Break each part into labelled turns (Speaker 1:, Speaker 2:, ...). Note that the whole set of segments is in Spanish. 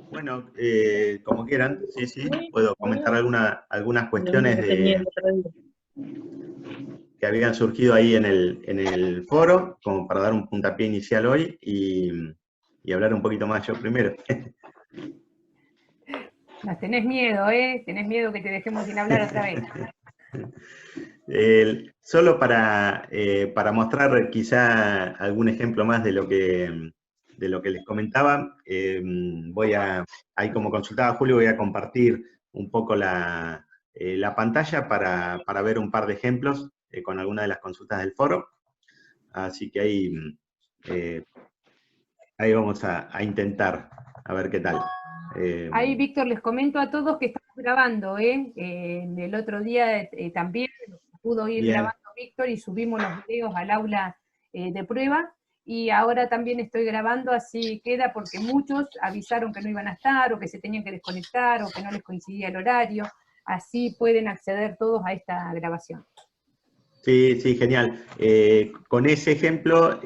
Speaker 1: Bueno, como quieran, sí, sí, puedo comentar algunas cuestiones que habían surgido ahí en el foro, como para dar un puntapié inicial hoy y hablar un poquito más yo primero.
Speaker 2: Nos tenés miedo, ¿eh? Tenés miedo que te dejemos sin hablar otra vez.
Speaker 1: Solo para mostrar quizá algún ejemplo más de lo que les comentaba, ahí como consultaba Julio, voy a compartir un poco la pantalla para ver un par de ejemplos con algunas de las consultas del foro. Así que ahí vamos a intentar, a ver qué tal.
Speaker 2: Ahí, Víctor, les comento a todos que estamos grabando, ¿eh? El otro día también pudo ir
Speaker 1: Bien.
Speaker 2: grabando Víctor y subimos los videos al aula de prueba, y ahora también estoy grabando, así queda, porque muchos avisaron que no iban a estar, o que se tenían que desconectar, o que no les coincidía el horario, así pueden acceder todos a esta grabación.
Speaker 1: Sí, sí, genial. Con ese ejemplo,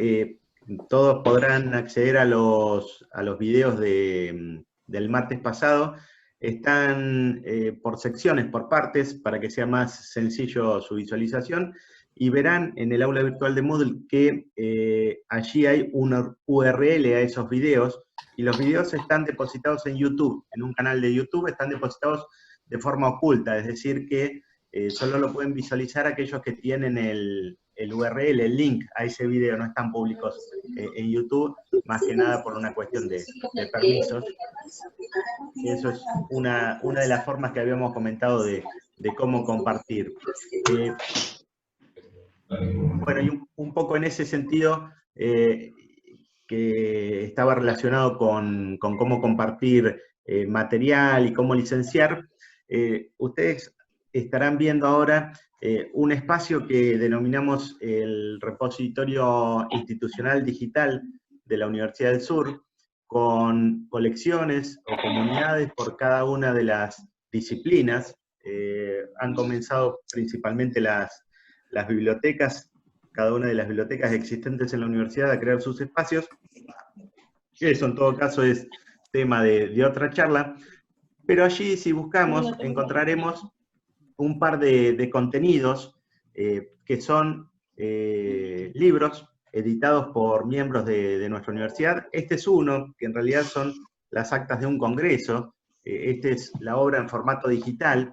Speaker 1: todos podrán acceder a los videos del martes pasado. Están por secciones, por partes, para que sea más sencillo su visualización. Y verán en el aula virtual de Moodle que allí hay una URL a esos videos. Y los videos están depositados en YouTube. En un canal de YouTube están depositados de forma oculta, es decir que solo lo pueden visualizar aquellos que tienen el URL, el link a ese video, no están públicos en YouTube, más que nada por una cuestión de permisos. Eso es una de las formas que habíamos comentado de cómo compartir. Bueno, y un poco en ese sentido, que estaba relacionado con cómo compartir material y cómo licenciar, ustedes estarán viendo ahora un espacio que denominamos el repositorio institucional digital de la Universidad del Sur, con colecciones o comunidades por cada una de las disciplinas. Han comenzado principalmente las bibliotecas, cada una de las bibliotecas existentes en la universidad, a crear sus espacios. Eso en todo caso es tema de otra charla, pero allí si buscamos encontraremos un par de contenidos que son libros editados por miembros de nuestra universidad. Este es uno, que en realidad son las actas de un congreso. Esta es la obra en formato digital.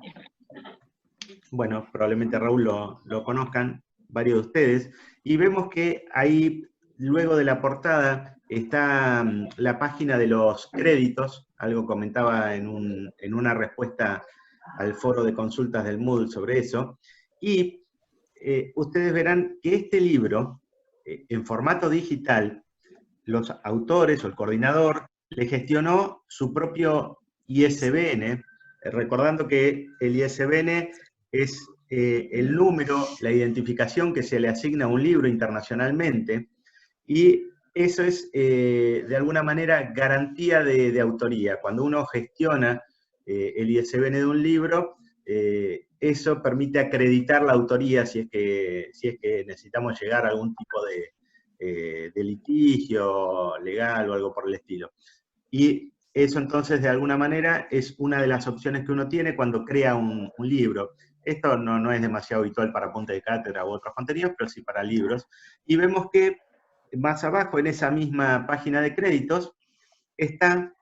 Speaker 1: Bueno, probablemente Raúl lo conozcan, varios de ustedes. Y vemos que ahí, luego de la portada, está la página de los créditos. Algo comentaba en una respuesta al foro de consultas del Moodle sobre eso. Y ustedes verán que este libro, en formato digital, los autores o el coordinador le gestionó su propio ISBN, recordando que el ISBN es el número, la identificación que se le asigna a un libro internacionalmente, y eso es de alguna manera garantía de autoría. Cuando uno gestiona el ISBN de un libro, eso permite acreditar la autoría si es que necesitamos llegar a algún tipo de litigio legal o algo por el estilo. Y eso entonces de alguna manera es una de las opciones que uno tiene cuando crea un libro. Esto no es demasiado habitual para apuntes de cátedra u otros contenidos, pero sí para libros. Y vemos que más abajo en esa misma página de créditos está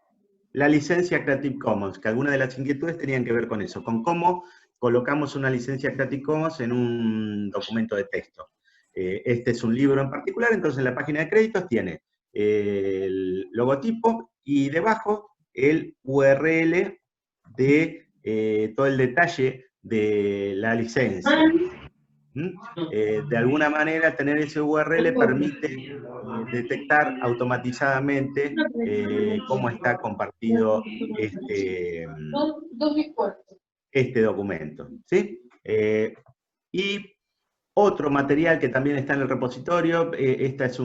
Speaker 1: la licencia Creative Commons, que algunas de las inquietudes tenían que ver con eso, con cómo colocamos una licencia Creative Commons en un documento de texto. Este es un libro en particular, entonces en la página de créditos tiene el logotipo y debajo el URL de todo el detalle de la licencia. De alguna manera tener ese URL permite detectar automatizadamente cómo está compartido este documento. ¿Sí? Y otro material que también está en el repositorio, esta es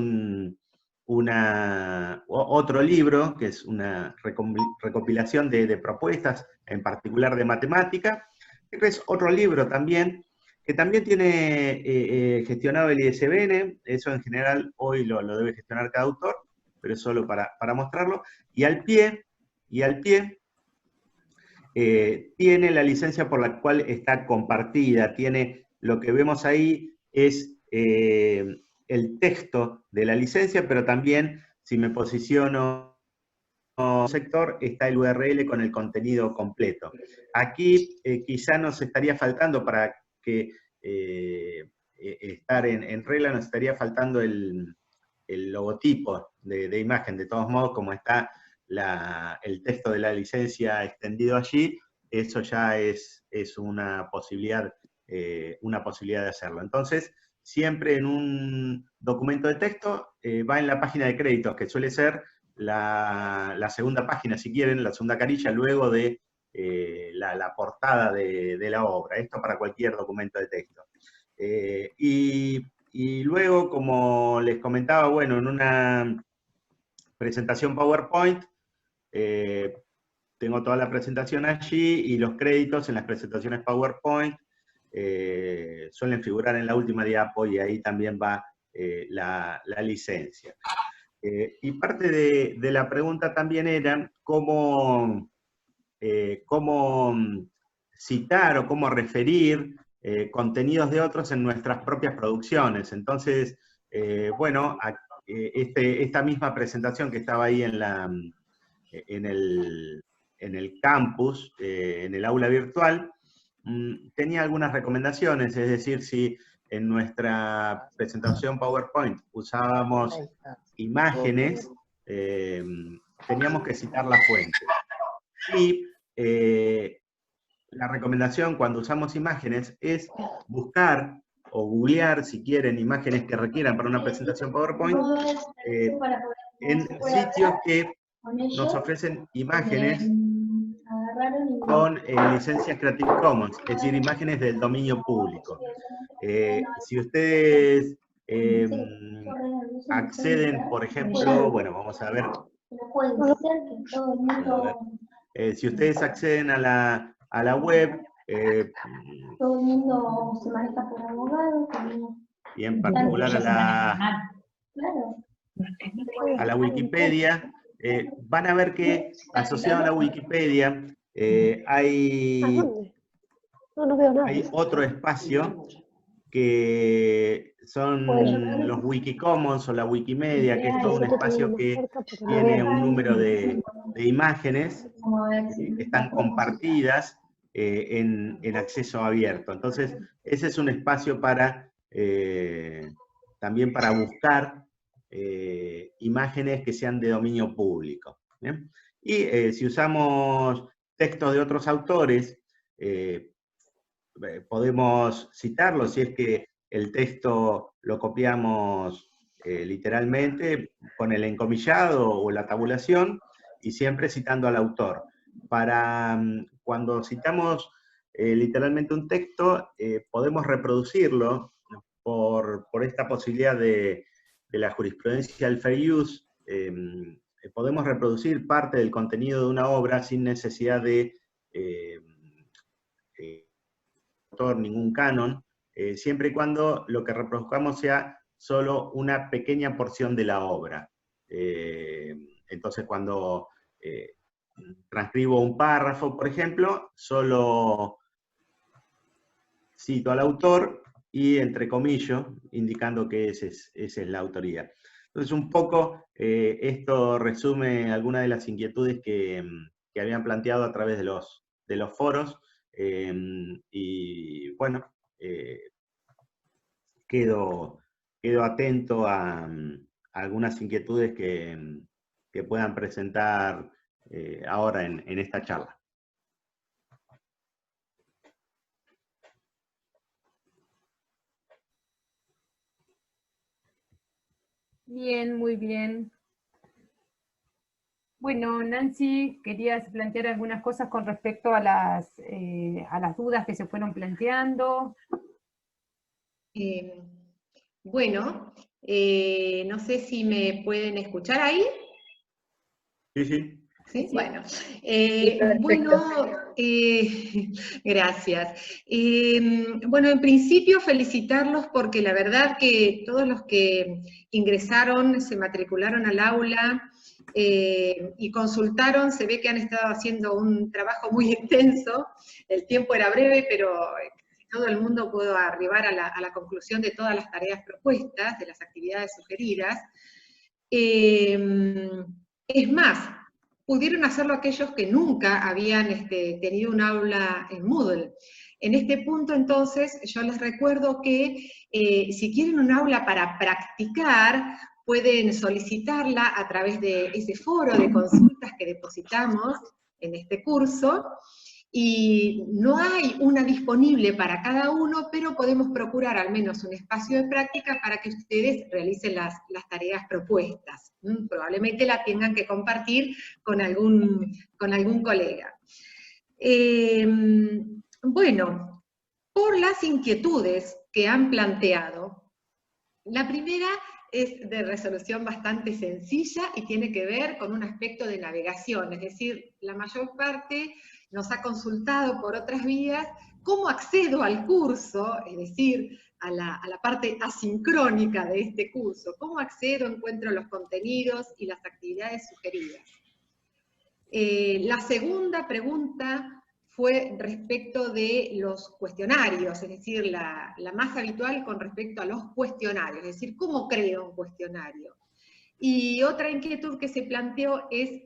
Speaker 1: otro libro, que es una recopilación de propuestas, en particular de matemática. Este es otro libro también, que también tiene gestionado el ISBN, eso en general hoy lo debe gestionar cada autor, pero es solo para mostrarlo. Y al pie y al pie, tiene la licencia por la cual está compartida, tiene, lo que vemos ahí es el texto de la licencia, pero también, si me posiciono en un sector, está el URL con el contenido completo. Aquí quizá nos estaría faltando, para que estar en regla, nos estaría faltando el logotipo de imagen. De todos modos, como está el texto de la licencia extendido allí, eso ya es una posibilidad de hacerlo. Entonces, siempre en un documento de texto va en la página de créditos, que suele ser la segunda página, si quieren, la segunda carilla, luego de la portada de la obra. Esto para cualquier documento de texto. Y luego, como les comentaba, bueno, en una presentación PowerPoint, tengo toda la presentación allí, y los créditos en las presentaciones PowerPoint suelen figurar en la última diapo, y ahí también va la licencia. Y parte de la pregunta también era cómo citar o cómo referir contenidos de otros en nuestras propias producciones. Entonces, bueno, esta misma presentación que estaba ahí en el campus, en el aula virtual, tenía algunas recomendaciones, es decir, si en nuestra presentación PowerPoint usábamos imágenes, teníamos que citar la fuente. Y la recomendación cuando usamos imágenes es buscar o googlear, si quieren, imágenes que requieran para una presentación PowerPoint, en sitios que nos ofrecen imágenes con licencias Creative Commons, es decir, imágenes del dominio público. Si ustedes acceden, por ejemplo, bueno, vamos a ver. Si ustedes acceden a la web,
Speaker 3: todo el mundo se maneja por abogado,
Speaker 1: y en particular a la Wikipedia, van a ver que asociado a la Wikipedia hay otro espacio que son los Wikicommons o la Wikimedia, que es todo un espacio que tiene un número de imágenes que están compartidas en acceso abierto. Entonces, ese es un espacio también para buscar imágenes que sean de dominio público. ¿Bien? Y si usamos textos de otros autores, podemos citarlos si es que el texto lo copiamos literalmente con el encomillado o la tabulación, y siempre citando al autor. Cuando citamos literalmente un texto, podemos reproducirlo por esta posibilidad de la jurisprudencia del fair use. Podemos reproducir parte del contenido de una obra sin necesidad de ningún canon, siempre y cuando lo que reproduzcamos sea solo una pequeña porción de la obra. Entonces, cuando transcribo un párrafo, por ejemplo, solo cito al autor y entrecomillo, indicando que esa es la autoría. Entonces, un poco esto resume algunas de las inquietudes que habían planteado a través de los foros. Y bueno, quedo atento a algunas inquietudes que puedan presentar ahora en esta charla.
Speaker 2: Bien, muy bien. Bueno, Nancy, querías plantear algunas cosas con respecto a las dudas que se fueron planteando.
Speaker 4: Bueno, no sé si me pueden escuchar ahí.
Speaker 1: Sí, sí.
Speaker 4: ¿Sí? Bueno, gracias. Bueno, en principio felicitarlos porque la verdad que todos los que ingresaron, se matricularon al aula, y consultaron, se ve que han estado haciendo un trabajo muy extenso, el tiempo era breve, pero todo el mundo pudo arribar a la conclusión de todas las tareas propuestas, de las actividades sugeridas. Es más, pudieron hacerlo aquellos que nunca habían tenido un aula en Moodle. En este punto, entonces, yo les recuerdo que si quieren un aula para practicar, pueden solicitarla a través de ese foro de consultas que depositamos en este curso, y no hay una disponible para cada uno, pero podemos procurar al menos un espacio de práctica para que ustedes realicen las tareas propuestas. Probablemente la tengan que compartir con algún colega. Bueno, por las inquietudes que han planteado, la primera es de resolución bastante sencilla y tiene que ver con un aspecto de navegación, es decir, la mayor parte nos ha consultado por otras vías cómo accedo al curso, es decir, a la parte asincrónica de este curso, cómo accedo, encuentro los contenidos y las actividades sugeridas. La segunda pregunta fue respecto de los cuestionarios, es decir, la más habitual con respecto a los cuestionarios, es decir, ¿cómo creo un cuestionario? Y otra inquietud que se planteó es,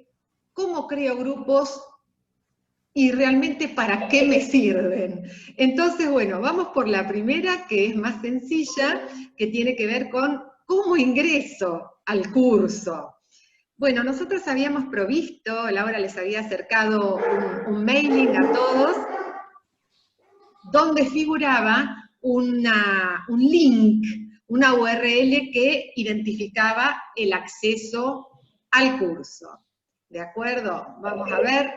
Speaker 4: ¿cómo creo grupos y realmente para qué me sirven? Entonces, bueno, vamos por la primera, que es más sencilla, que tiene que ver con cómo ingreso al curso. Bueno, nosotros habíamos provisto, Laura les había acercado un mailing a todos, donde figuraba un link, una URL que identificaba el acceso al curso. ¿De acuerdo? Vamos a ver.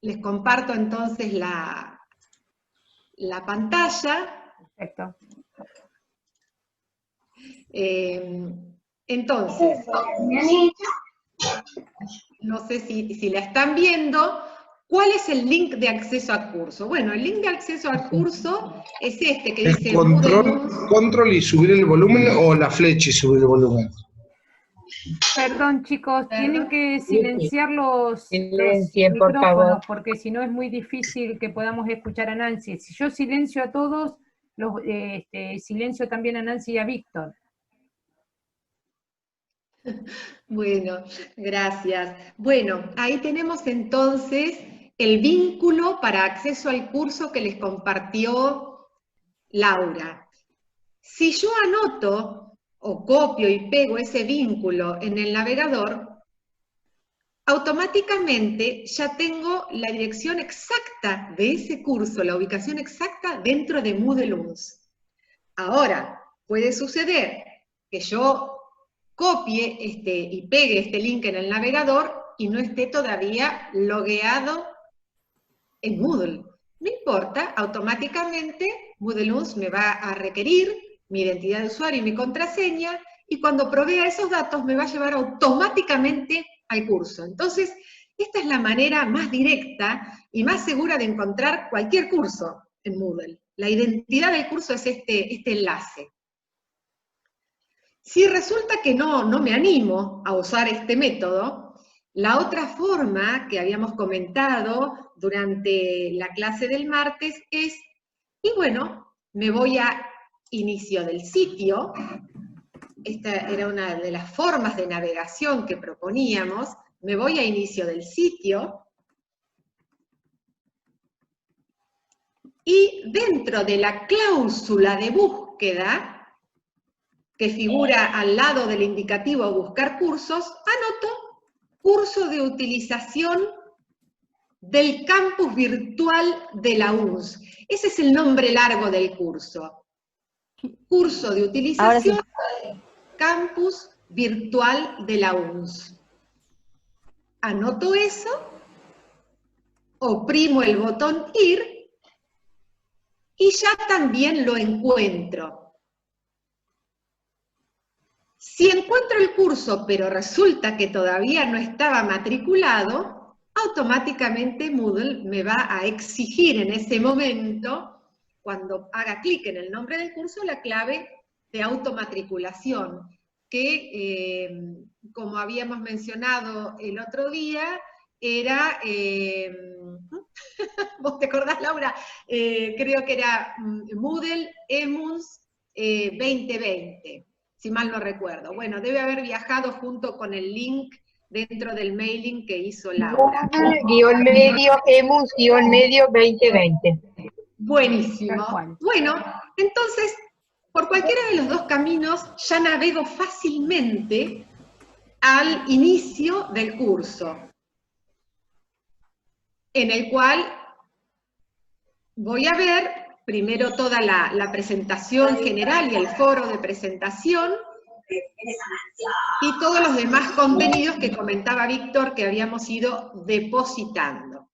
Speaker 4: Les comparto entonces la pantalla.
Speaker 2: Perfecto.
Speaker 4: Entonces, no sé si la están viendo. ¿Cuál es el link de acceso al curso? Bueno, el link de acceso al curso es este que dice...
Speaker 5: Control y subir el volumen, o la flecha y subir el volumen.
Speaker 2: Perdón, chicos, tienen que silenciar los
Speaker 6: Silencien, por
Speaker 2: micrófonos,
Speaker 6: favor.
Speaker 2: porque si no es muy difícil que podamos escuchar a Nancy. Si yo silencio a todos, silencio también a Nancy y a Víctor.
Speaker 4: Bueno, gracias. Bueno, ahí tenemos entonces el vínculo para acceso al curso que les compartió Laura. Si yo anoto o copio y pego ese vínculo en el navegador, automáticamente ya tengo la dirección exacta de ese curso, la ubicación exacta dentro de Moodle UNS. Ahora, puede suceder que yo copie y pegue este link en el navegador y no esté todavía logueado en Moodle. No importa, automáticamente Moodle UNS me va a requerir mi identidad de usuario y mi contraseña, y cuando provea esos datos me va a llevar automáticamente al curso. Entonces, esta es la manera más directa y más segura de encontrar cualquier curso en Moodle. La identidad del curso es este enlace. Si resulta que no me animo a usar este método, la otra forma que habíamos comentado durante la clase del martes es, y bueno, me voy a inicio del sitio. Esta era una de las formas de navegación que proponíamos. Me voy a inicio del sitio, y dentro de la cláusula de búsqueda, que figura al lado del indicativo buscar cursos, anoto curso de utilización del campus virtual de la UNS. Ese es el nombre largo del curso. Curso de utilización campus virtual de la UNS. Anoto eso, oprimo el botón ir, y ya también lo encuentro. Si encuentro el curso, pero resulta que todavía no estaba matriculado, automáticamente Moodle me va a exigir en ese momento, cuando haga clic en el nombre del curso, la clave de automatriculación, que, como habíamos mencionado el otro día, era, ¿vos te acordás, Laura? Creo que era Moodle EMUNS 2020, si mal no recuerdo. Bueno, debe haber viajado junto con el link dentro del mailing que hizo Laura.
Speaker 6: Moodle-medio, EMUNS-medio 2020.
Speaker 4: Buenísimo. Bueno, entonces, por cualquiera de los dos caminos ya navego fácilmente al inicio del curso, en el cual voy a ver primero toda la presentación general y el foro de presentación, y todos los demás contenidos que comentaba Víctor que habíamos ido depositando.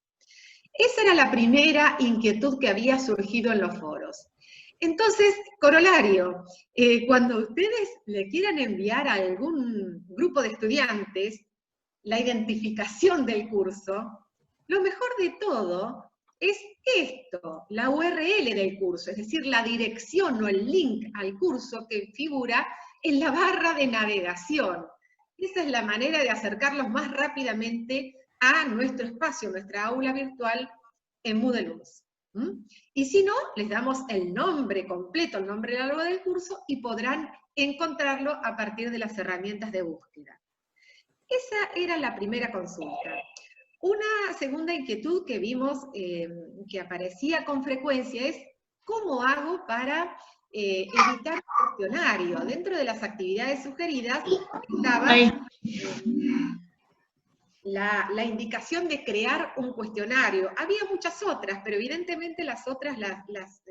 Speaker 4: Esa era la primera inquietud que había surgido en los foros. Entonces, corolario, cuando ustedes le quieran enviar a algún grupo de estudiantes la identificación del curso, lo mejor de todo es esto, la URL del curso, es decir, la dirección o el link al curso que figura en la barra de navegación. Esa es la manera de acercarlos más rápidamente a nuestro espacio, nuestra aula virtual en Moodle. Y si no, les damos el nombre completo, el nombre largo del curso, y podrán encontrarlo a partir de las herramientas de búsqueda. Esa era la primera consulta. Una segunda inquietud que vimos que aparecía con frecuencia es ¿cómo hago para editar un cuestionario? Dentro de las actividades sugeridas estaba la indicación de crear un cuestionario. Había muchas otras, pero evidentemente las otras las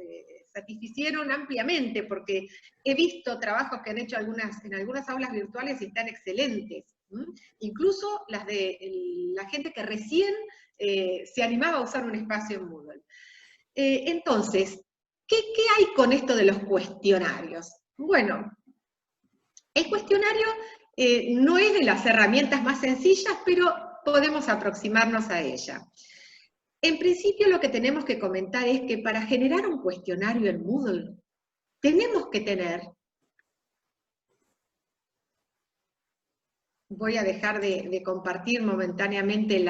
Speaker 4: satisficieron ampliamente, porque he visto trabajos que han hecho en algunas aulas virtuales y están excelentes. Incluso las de la gente que recién se animaba a usar un espacio en Moodle. Entonces, ¿qué hay con esto de los cuestionarios? Bueno, el cuestionario no es de las herramientas más sencillas, pero podemos aproximarnos a ella. En principio lo que tenemos que comentar es que para generar un cuestionario en Moodle, tenemos que tener... Voy a dejar de compartir momentáneamente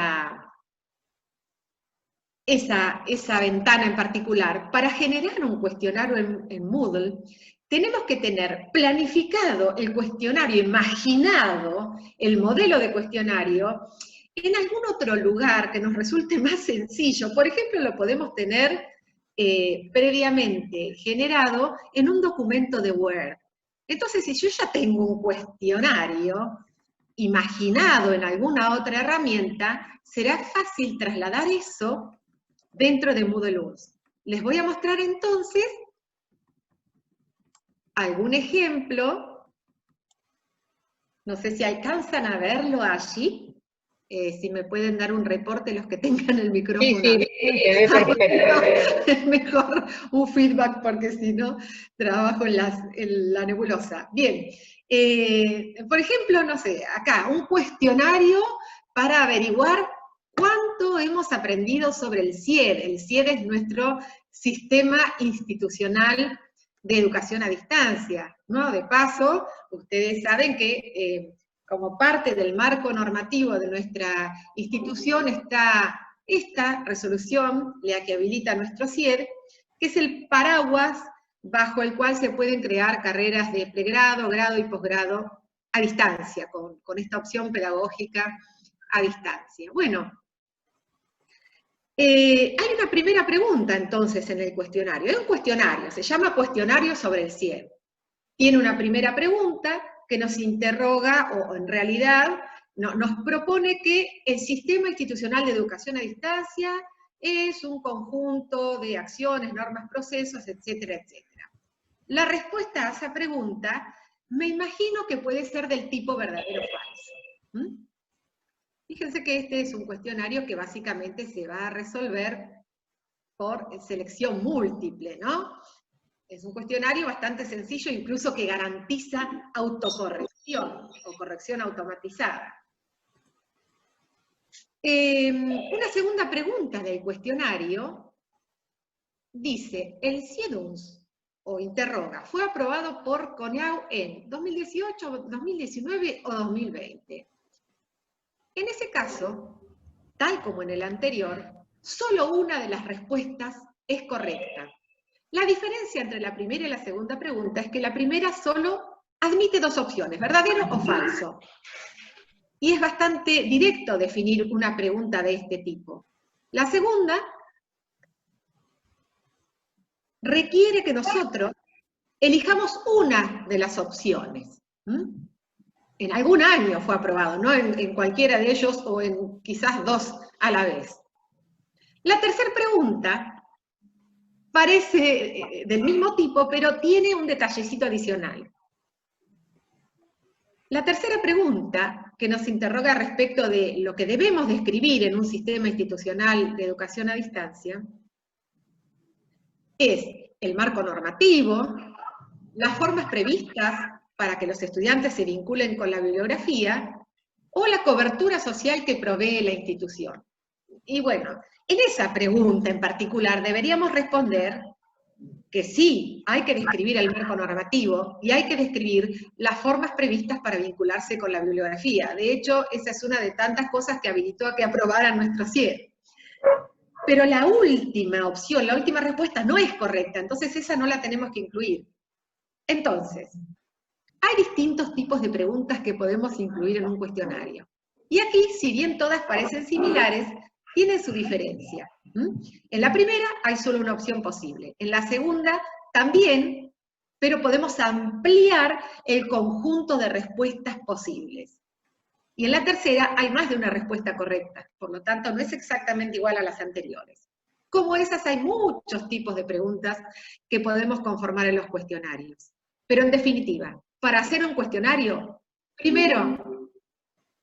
Speaker 4: esa ventana en particular. Para generar un cuestionario en Moodle, tenemos que tener planificado el cuestionario, imaginado el modelo de cuestionario, en algún otro lugar que nos resulte más sencillo. Por ejemplo, lo podemos tener previamente generado en un documento de Word. Entonces, si yo ya tengo un cuestionario imaginado en alguna otra herramienta, será fácil trasladar eso dentro de Moodle. Les voy a mostrar entonces algún ejemplo. No sé si alcanzan a verlo allí. Si me pueden dar un reporte los que tengan el micrófono.
Speaker 6: Sí, perfecto.
Speaker 4: Es mejor un feedback porque si no trabajo en la nebulosa. Bien, por ejemplo, no sé, acá, un cuestionario para averiguar cuánto hemos aprendido sobre el CIED. El CIED es nuestro sistema institucional de educación a distancia, ¿no? De paso, ustedes saben que como parte del marco normativo de nuestra institución está esta resolución, la que habilita nuestro CIED, que es el paraguas bajo el cual se pueden crear carreras de pregrado, grado y posgrado a distancia, con esta opción pedagógica a distancia. Bueno, hay una primera pregunta entonces en el cuestionario. Es un cuestionario, se llama cuestionario sobre el CIED. Tiene una primera pregunta que nos interroga, o en realidad nos propone que el sistema institucional de educación a distancia es un conjunto de acciones, normas, procesos, etcétera, etcétera. La respuesta a esa pregunta, me imagino que puede ser del tipo verdadero o falso. Fíjense que este es un cuestionario que básicamente se va a resolver por selección múltiple, ¿no? Es un cuestionario bastante sencillo, incluso que garantiza autocorrección o corrección automatizada. Una segunda pregunta del cuestionario dice, ¿el CIED-UNS o interroga, ¿fue aprobado por CONEAU en 2018, 2019 o 2020? En ese caso, tal como en el anterior, solo una de las respuestas es correcta. La diferencia entre la primera y la segunda pregunta es que la primera solo admite dos opciones, verdadero o falso. Y es bastante directo definir una pregunta de este tipo. La segunda requiere que nosotros elijamos una de las opciones. En algún año fue aprobado, no en cualquiera de ellos o en quizás dos a la vez. La tercera pregunta parece del mismo tipo, pero tiene un detallecito adicional. La tercera pregunta, que nos interroga respecto de lo que debemos describir en un sistema institucional de educación a distancia, es el marco normativo, las formas previstas para que los estudiantes se vinculen con la bibliografía, o la cobertura social que provee la institución. Y bueno, en esa pregunta en particular deberíamos responder que sí, hay que describir el marco normativo y hay que describir las formas previstas para vincularse con la bibliografía. De hecho, esa es una de tantas cosas que habilitó a que aprobaran nuestro CIE. Pero la última opción, la última respuesta no es correcta, entonces esa no la tenemos que incluir. Entonces, hay distintos tipos de preguntas que podemos incluir en un cuestionario. Y aquí, si bien todas parecen similares, tienen su diferencia. En la primera hay solo una opción posible. En la segunda también, pero podemos ampliar el conjunto de respuestas posibles. Y en la tercera hay más de una respuesta correcta, por lo tanto no es exactamente igual a las anteriores. Como esas hay muchos tipos de preguntas que podemos conformar en los cuestionarios. Pero en definitiva, para hacer un cuestionario, primero,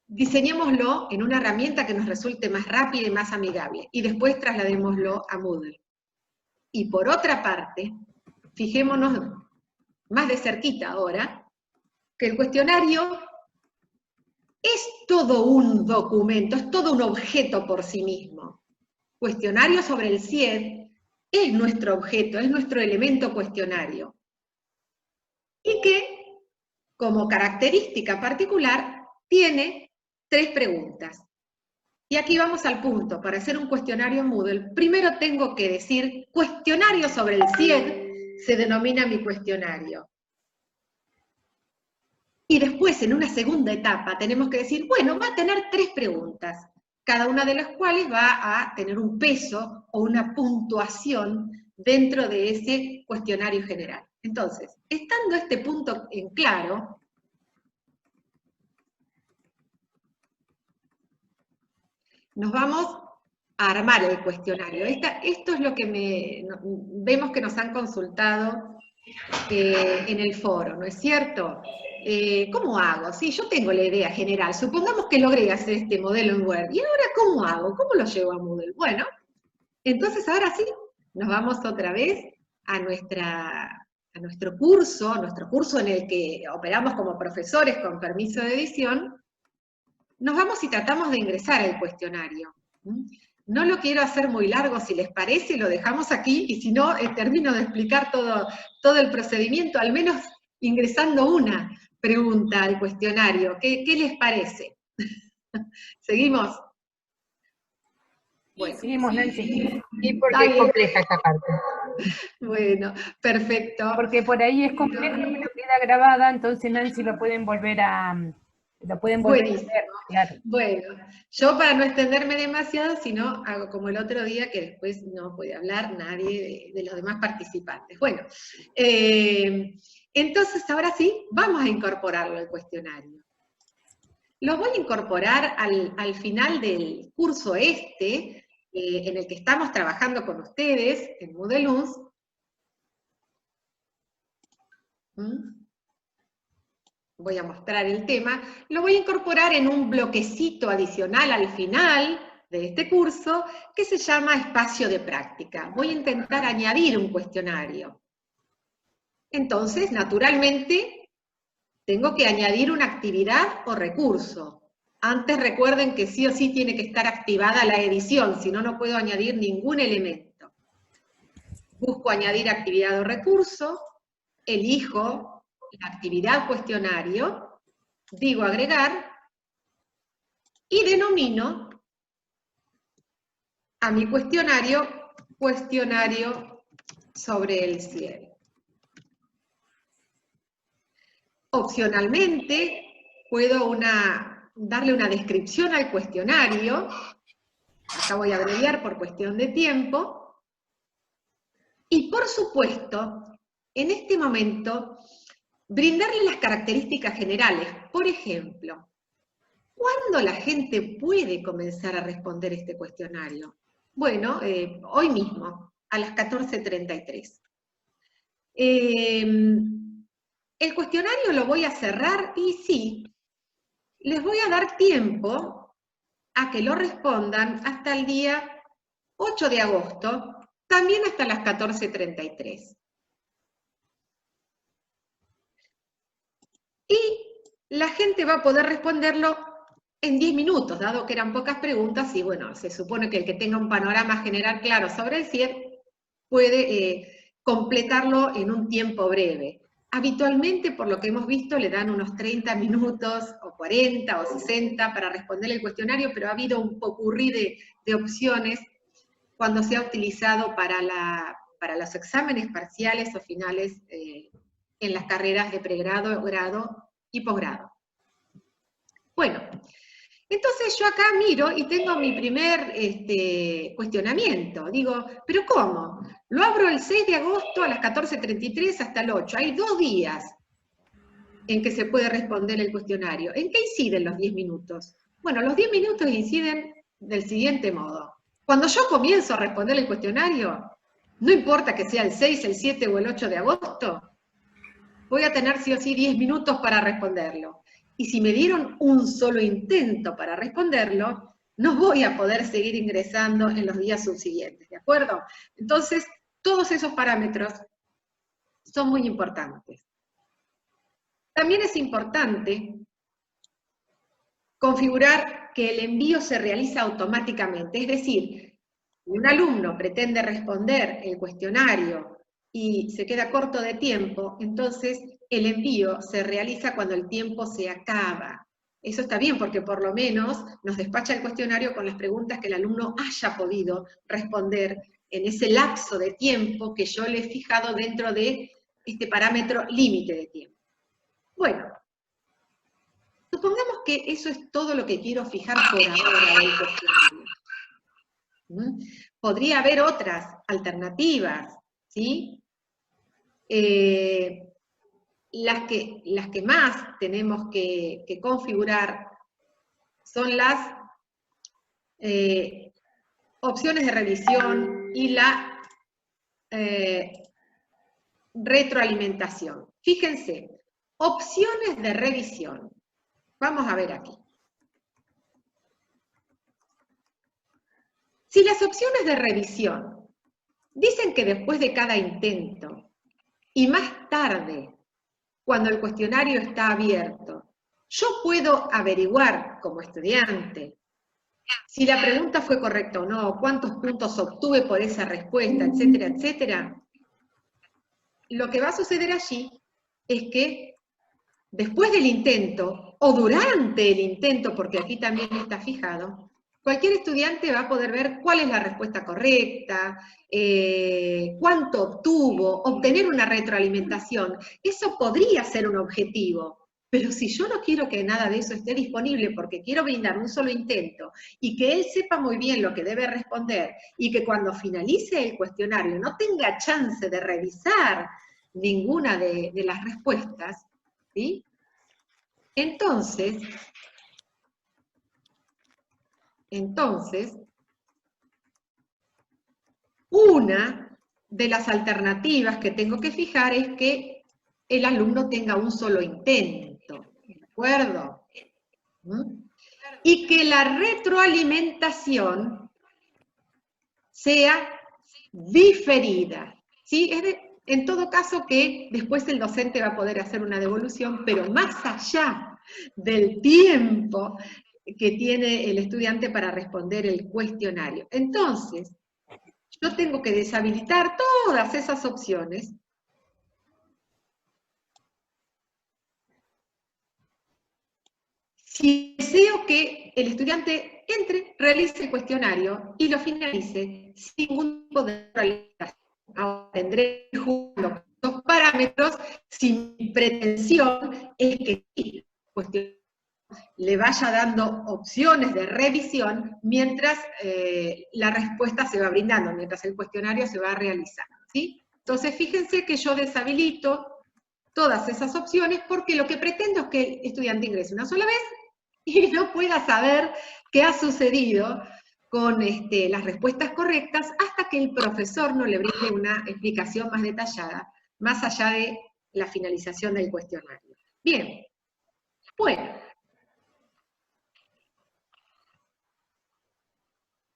Speaker 4: diseñémoslo en una herramienta que nos resulte más rápida y más amigable, y después trasladémoslo a Moodle. Y por otra parte, fijémonos más de cerquita ahora, que el cuestionario es todo un documento, es todo un objeto por sí mismo. Cuestionario sobre el CIED es nuestro objeto, es nuestro elemento cuestionario. Y que, como característica particular, tiene 3 preguntas. Y aquí vamos al punto. Para hacer un cuestionario en Moodle, primero tengo que decir, cuestionario sobre el CIED, se denomina mi cuestionario. Y después, en una segunda etapa, tenemos que decir, bueno, va a tener 3 preguntas, cada una de las cuales va a tener un peso o una puntuación dentro de ese cuestionario general. Entonces, estando este punto en claro, nos vamos a armar el cuestionario. Esto es lo que vemos que nos han consultado en el foro, ¿no es cierto? ¿Cómo hago? Sí, yo tengo la idea general. Supongamos que logré hacer este modelo en Word. ¿Y ahora cómo hago? ¿Cómo lo llevo a Moodle? Bueno, entonces ahora sí, nos vamos otra vez a nuestro curso en el que operamos como profesores con permiso de edición. Nos vamos y tratamos de ingresar al cuestionario. No lo quiero hacer muy largo, si les parece, lo dejamos aquí, y si no, termino de explicar todo el procedimiento, al menos ingresando una pregunta al cuestionario. ¿Qué les parece? ¿Seguimos?
Speaker 2: Bueno, seguimos, Nancy.
Speaker 6: Sí, porque es compleja esta parte.
Speaker 4: Bueno, perfecto.
Speaker 2: Porque por ahí es complejo, pero queda grabada, entonces Nancy lo pueden volver a
Speaker 4: Buenísimo.
Speaker 2: ver. Claro.
Speaker 4: Bueno, yo para no extenderme demasiado, sino hago como el otro día que después no puede hablar nadie de los demás participantes. Bueno, entonces ahora sí, vamos a incorporarlo al cuestionario. Lo voy a incorporar al final del curso en el que estamos trabajando con ustedes, en Moodle UNS. Voy a mostrar el tema, lo voy a incorporar en un bloquecito adicional al final de este curso que se llama espacio de práctica. Voy a intentar añadir un cuestionario. Entonces, naturalmente, tengo que añadir una actividad o recurso. Antes recuerden que sí o sí tiene que estar activada la edición, si no, no puedo añadir ningún elemento. Busco añadir actividad o recurso. elijo la actividad cuestionario, digo agregar, y denomino a mi cuestionario sobre el cielo. Opcionalmente, puedo darle una descripción al cuestionario, acá voy a abreviar por cuestión de tiempo, y por supuesto, en este momento, brindarle las características generales. Por ejemplo, ¿cuándo la gente puede comenzar a responder este cuestionario? Bueno, hoy mismo, a las 14:33. El cuestionario lo voy a cerrar y sí, les voy a dar tiempo a que lo respondan hasta el día 8 de agosto, también hasta las 14:33. Y la gente va a poder responderlo en 10 minutos, dado que eran pocas preguntas, y bueno, se supone que el que tenga un panorama general claro sobre el CIEP puede completarlo en un tiempo breve. Habitualmente, por lo que hemos visto, le dan unos 30 minutos, o 40, o 60 para responder el cuestionario, pero ha habido un popurrí de opciones cuando se ha utilizado para los exámenes parciales o finales en las carreras de pregrado, grado y posgrado. Bueno, entonces yo acá miro y tengo mi primer cuestionamiento. Digo, ¿pero cómo? Lo abro el 6 de agosto a las 14:33 hasta el 8. Hay 2 días en que se puede responder el cuestionario. ¿En qué inciden los 10 minutos? Bueno, los 10 minutos inciden del siguiente modo. Cuando yo comienzo a responder el cuestionario, no importa que sea el 6, el 7 o el 8 de agosto, voy a tener sí o sí 10 minutos para responderlo. Y si me dieron un solo intento para responderlo, no voy a poder seguir ingresando en los días subsiguientes, ¿de acuerdo? Entonces, todos esos parámetros son muy importantes. También es importante configurar que el envío se realiza automáticamente, es decir, si un alumno pretende responder el cuestionario y se queda corto de tiempo, entonces el envío se realiza cuando el tiempo se acaba. Eso está bien porque por lo menos nos despacha el cuestionario con las preguntas que el alumno haya podido responder en ese lapso de tiempo que yo le he fijado dentro de este parámetro límite de tiempo. Bueno, supongamos que eso es todo lo que quiero fijar por ahora del cuestionario. Podría haber otras alternativas, ¿sí? Las que más tenemos que configurar son las opciones de revisión y la retroalimentación. Fíjense, opciones de revisión. Vamos a ver aquí. Si las opciones de revisión dicen que después de cada intento y más tarde, cuando el cuestionario está abierto, yo puedo averiguar como estudiante si la pregunta fue correcta o no, cuántos puntos obtuve por esa respuesta, etcétera, etcétera. Lo que va a suceder allí es que después del intento, o durante el intento, porque aquí también está fijado, cualquier estudiante va a poder ver cuál es la respuesta correcta, cuánto obtuvo, obtener una retroalimentación. Eso podría ser un objetivo, pero si yo no quiero que nada de eso esté disponible porque quiero brindar un solo intento y que él sepa muy bien lo que debe responder y que cuando finalice el cuestionario no tenga chance de revisar ninguna de las respuestas, ¿sí? Entonces, una de las alternativas que tengo que fijar es que el alumno tenga un solo intento, ¿de acuerdo? Y que la retroalimentación sea diferida, ¿sí? En todo caso que después el docente va a poder hacer una devolución, pero más allá del tiempo que tiene el estudiante para responder el cuestionario. Entonces, yo tengo que deshabilitar todas esas opciones Si deseo que el estudiante entre, realice el cuestionario y lo finalice sin ningún tipo de realización. Ahora tendré que jugar los parámetros si mi pretensión es que el cuestionario le vaya dando opciones de revisión mientras la respuesta se va brindando, mientras el cuestionario se va realizando, ¿sí? Entonces fíjense que yo deshabilito todas esas opciones porque lo que pretendo es que el estudiante ingrese una sola vez y no pueda saber qué ha sucedido con las respuestas correctas hasta que el profesor no le brinde una explicación más detallada, más allá de la finalización del cuestionario. Bien, bueno.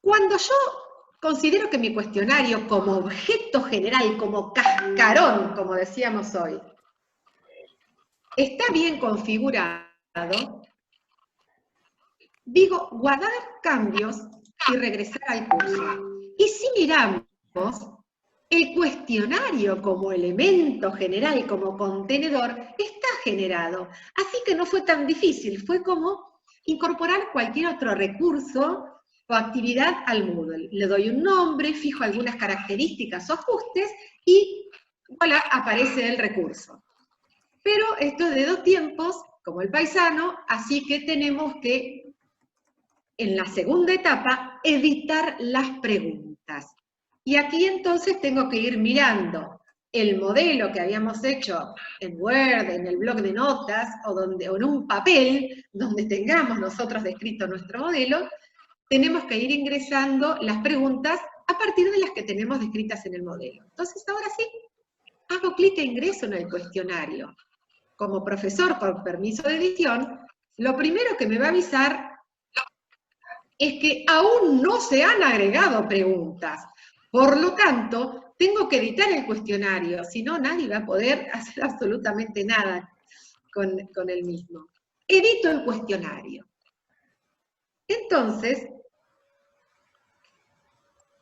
Speaker 4: Cuando yo considero que mi cuestionario como objeto general, como cascarón, como decíamos hoy, está bien configurado, digo, guardar cambios y regresar al curso. Y si miramos el cuestionario como elemento general, como contenedor, está generado. Así que no fue tan difícil, fue como incorporar cualquier otro recurso o actividad al Moodle. Le doy un nombre, fijo algunas características o ajustes y voilà, aparece el recurso. Pero esto es de dos tiempos, como el paisano, así que tenemos que, en la segunda etapa, editar las preguntas. Y aquí entonces tengo que ir mirando el modelo que habíamos hecho en Word, en el blog de notas, o en un papel, donde tengamos nosotros descrito nuestro modelo, tenemos que ir ingresando las preguntas a partir de las que tenemos descritas en el modelo. Entonces ahora sí, hago clic e ingreso en el cuestionario. Como profesor con permiso de edición, lo primero que me va a avisar es que aún no se han agregado preguntas. Por lo tanto, tengo que editar el cuestionario, si no nadie va a poder hacer absolutamente nada con el mismo. Edito el cuestionario. Entonces,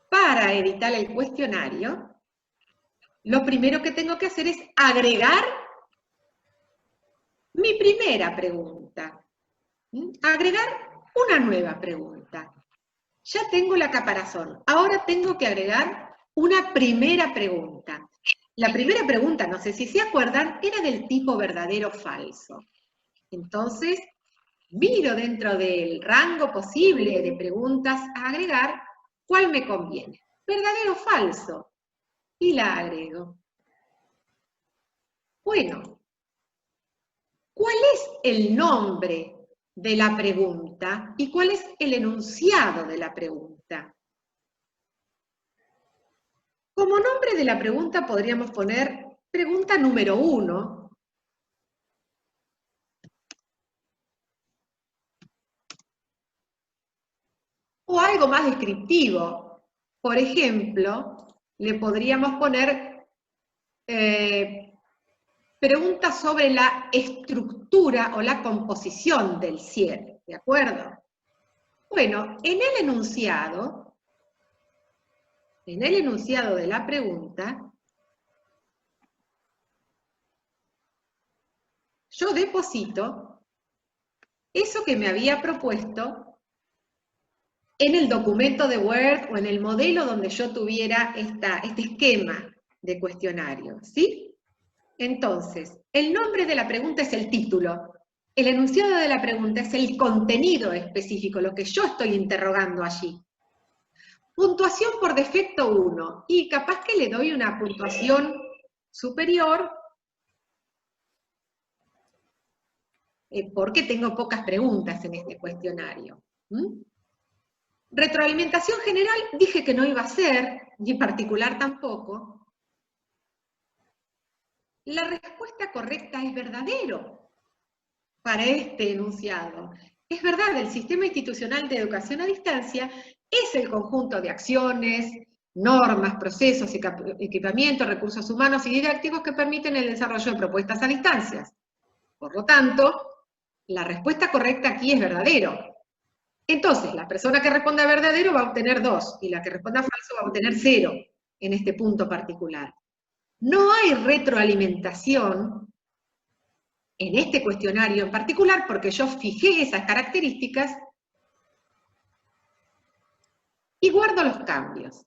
Speaker 4: para editar el cuestionario, lo primero que tengo que hacer es agregar mi primera pregunta. Agregar una nueva pregunta. Ya tengo la caparazón. Ahora tengo que agregar una primera pregunta. La primera pregunta, no sé si se acuerdan, era del tipo verdadero o falso. Entonces, miro dentro del rango posible de preguntas a agregar cuál me conviene. ¿Verdadero o falso? Y la agrego. Bueno, ¿cuál es el nombre de la pregunta y cuál es el enunciado de la pregunta? Como nombre de la pregunta podríamos poner pregunta número 1. O algo más descriptivo. Por ejemplo, le podríamos poner pregunta sobre la estructura o la composición del cierre, ¿de acuerdo? Bueno, en el enunciado de la pregunta, yo deposito eso que me había propuesto en el documento de Word o en el modelo donde yo tuviera este esquema de cuestionario, ¿sí? Entonces, el nombre de la pregunta es el título, el enunciado de la pregunta es el contenido específico, lo que yo estoy interrogando allí. Puntuación por defecto 1, y capaz que le doy una puntuación superior porque tengo pocas preguntas en este cuestionario. Retroalimentación general, dije que no iba a ser, ni en particular tampoco. La respuesta correcta es verdadero para este enunciado. Es verdad, el Sistema Institucional de Educación a Distancia es el conjunto de acciones, normas, procesos, equipamientos, recursos humanos y didácticos que permiten el desarrollo de propuestas a distancias. Por lo tanto, la respuesta correcta aquí es verdadero. Entonces, la persona que responda verdadero va a obtener 2, y la que responda falso va a obtener 0, en este punto particular. No hay retroalimentación en este cuestionario en particular, porque yo fijé esas características, y guardo los cambios.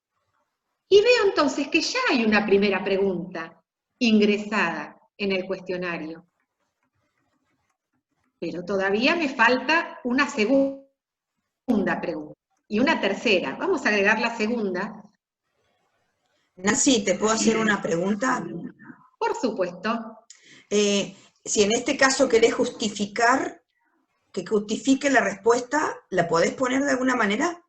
Speaker 4: Y veo entonces que ya hay una primera pregunta ingresada en el cuestionario. Pero todavía me falta una segunda pregunta y una tercera. Vamos a agregar la segunda.
Speaker 7: Nancy, ¿te puedo hacer una pregunta?
Speaker 4: Por supuesto.
Speaker 7: Si en este caso querés justificar, que justifique la respuesta, ¿la podés poner de alguna manera?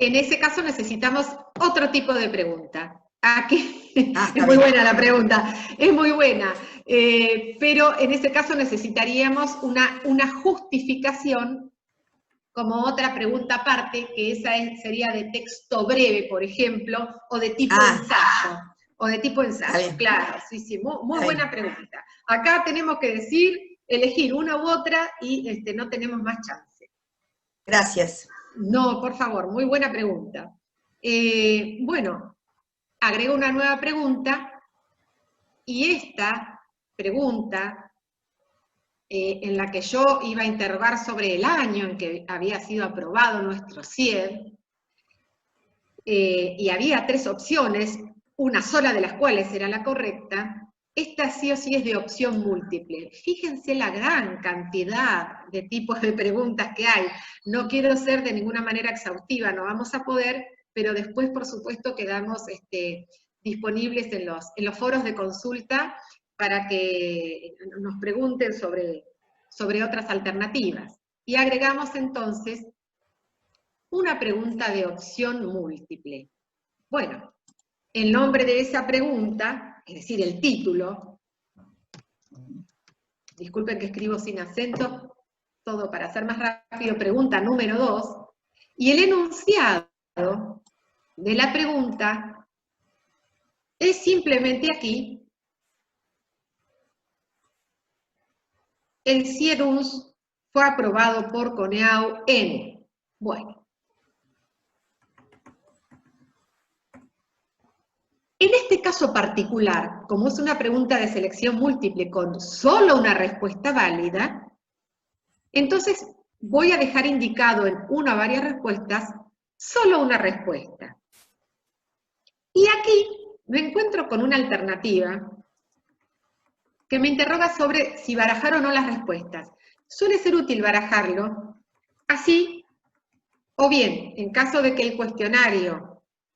Speaker 4: En ese caso necesitamos otro tipo de pregunta. Aquí es muy
Speaker 7: bien.
Speaker 4: buena la pregunta, es muy buena. Pero en ese caso necesitaríamos una justificación como otra pregunta aparte, que esa sería de texto breve, por ejemplo, o de tipo ensayo. O de tipo ensayo, claro, sí, muy buena pregunta. Acá tenemos que elegir una u otra y no tenemos más chance.
Speaker 7: Gracias.
Speaker 4: No, por favor, muy buena pregunta. Bueno, agrego una nueva pregunta, y esta pregunta, en la que yo iba a interrogar sobre el año en que había sido aprobado nuestro CIED, y había 3 opciones, una sola de las cuales era la correcta. Esta sí o sí es de opción múltiple. Fíjense la gran cantidad de tipos de preguntas que hay. No quiero ser de ninguna manera exhaustiva, no vamos a poder, pero después, por supuesto, quedamos disponibles en los foros de consulta para que nos pregunten sobre otras alternativas. Y agregamos entonces una pregunta de opción múltiple. Bueno, el nombre de esa pregunta, es decir, el título, disculpen que escribo sin acento, todo para hacer más rápido, pregunta número 2, y el enunciado de la pregunta es simplemente aquí, el CIED-UNS fue aprobado por CONEAU en, bueno. En este caso particular, como es una pregunta de selección múltiple con solo una respuesta válida, entonces voy a dejar indicado en una o varias respuestas solo una respuesta. Y aquí me encuentro con una alternativa que me interroga sobre si barajar o no las respuestas. Suele ser útil barajarlo así, o bien, en caso de que el cuestionario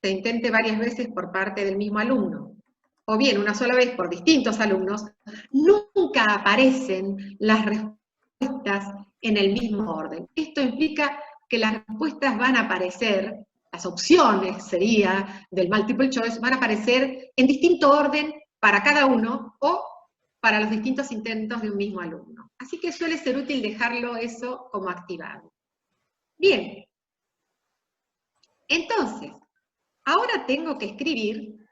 Speaker 4: se intente varias veces por parte del mismo alumno, o bien una sola vez por distintos alumnos, nunca aparecen las respuestas en el mismo orden. Esto implica que las respuestas van a aparecer, las opciones sería del multiple choice, van a aparecer en distinto orden para cada uno o para los distintos intentos de un mismo alumno. Así que suele ser útil dejarlo eso como activado. Bien. Entonces, ahora tengo que escribir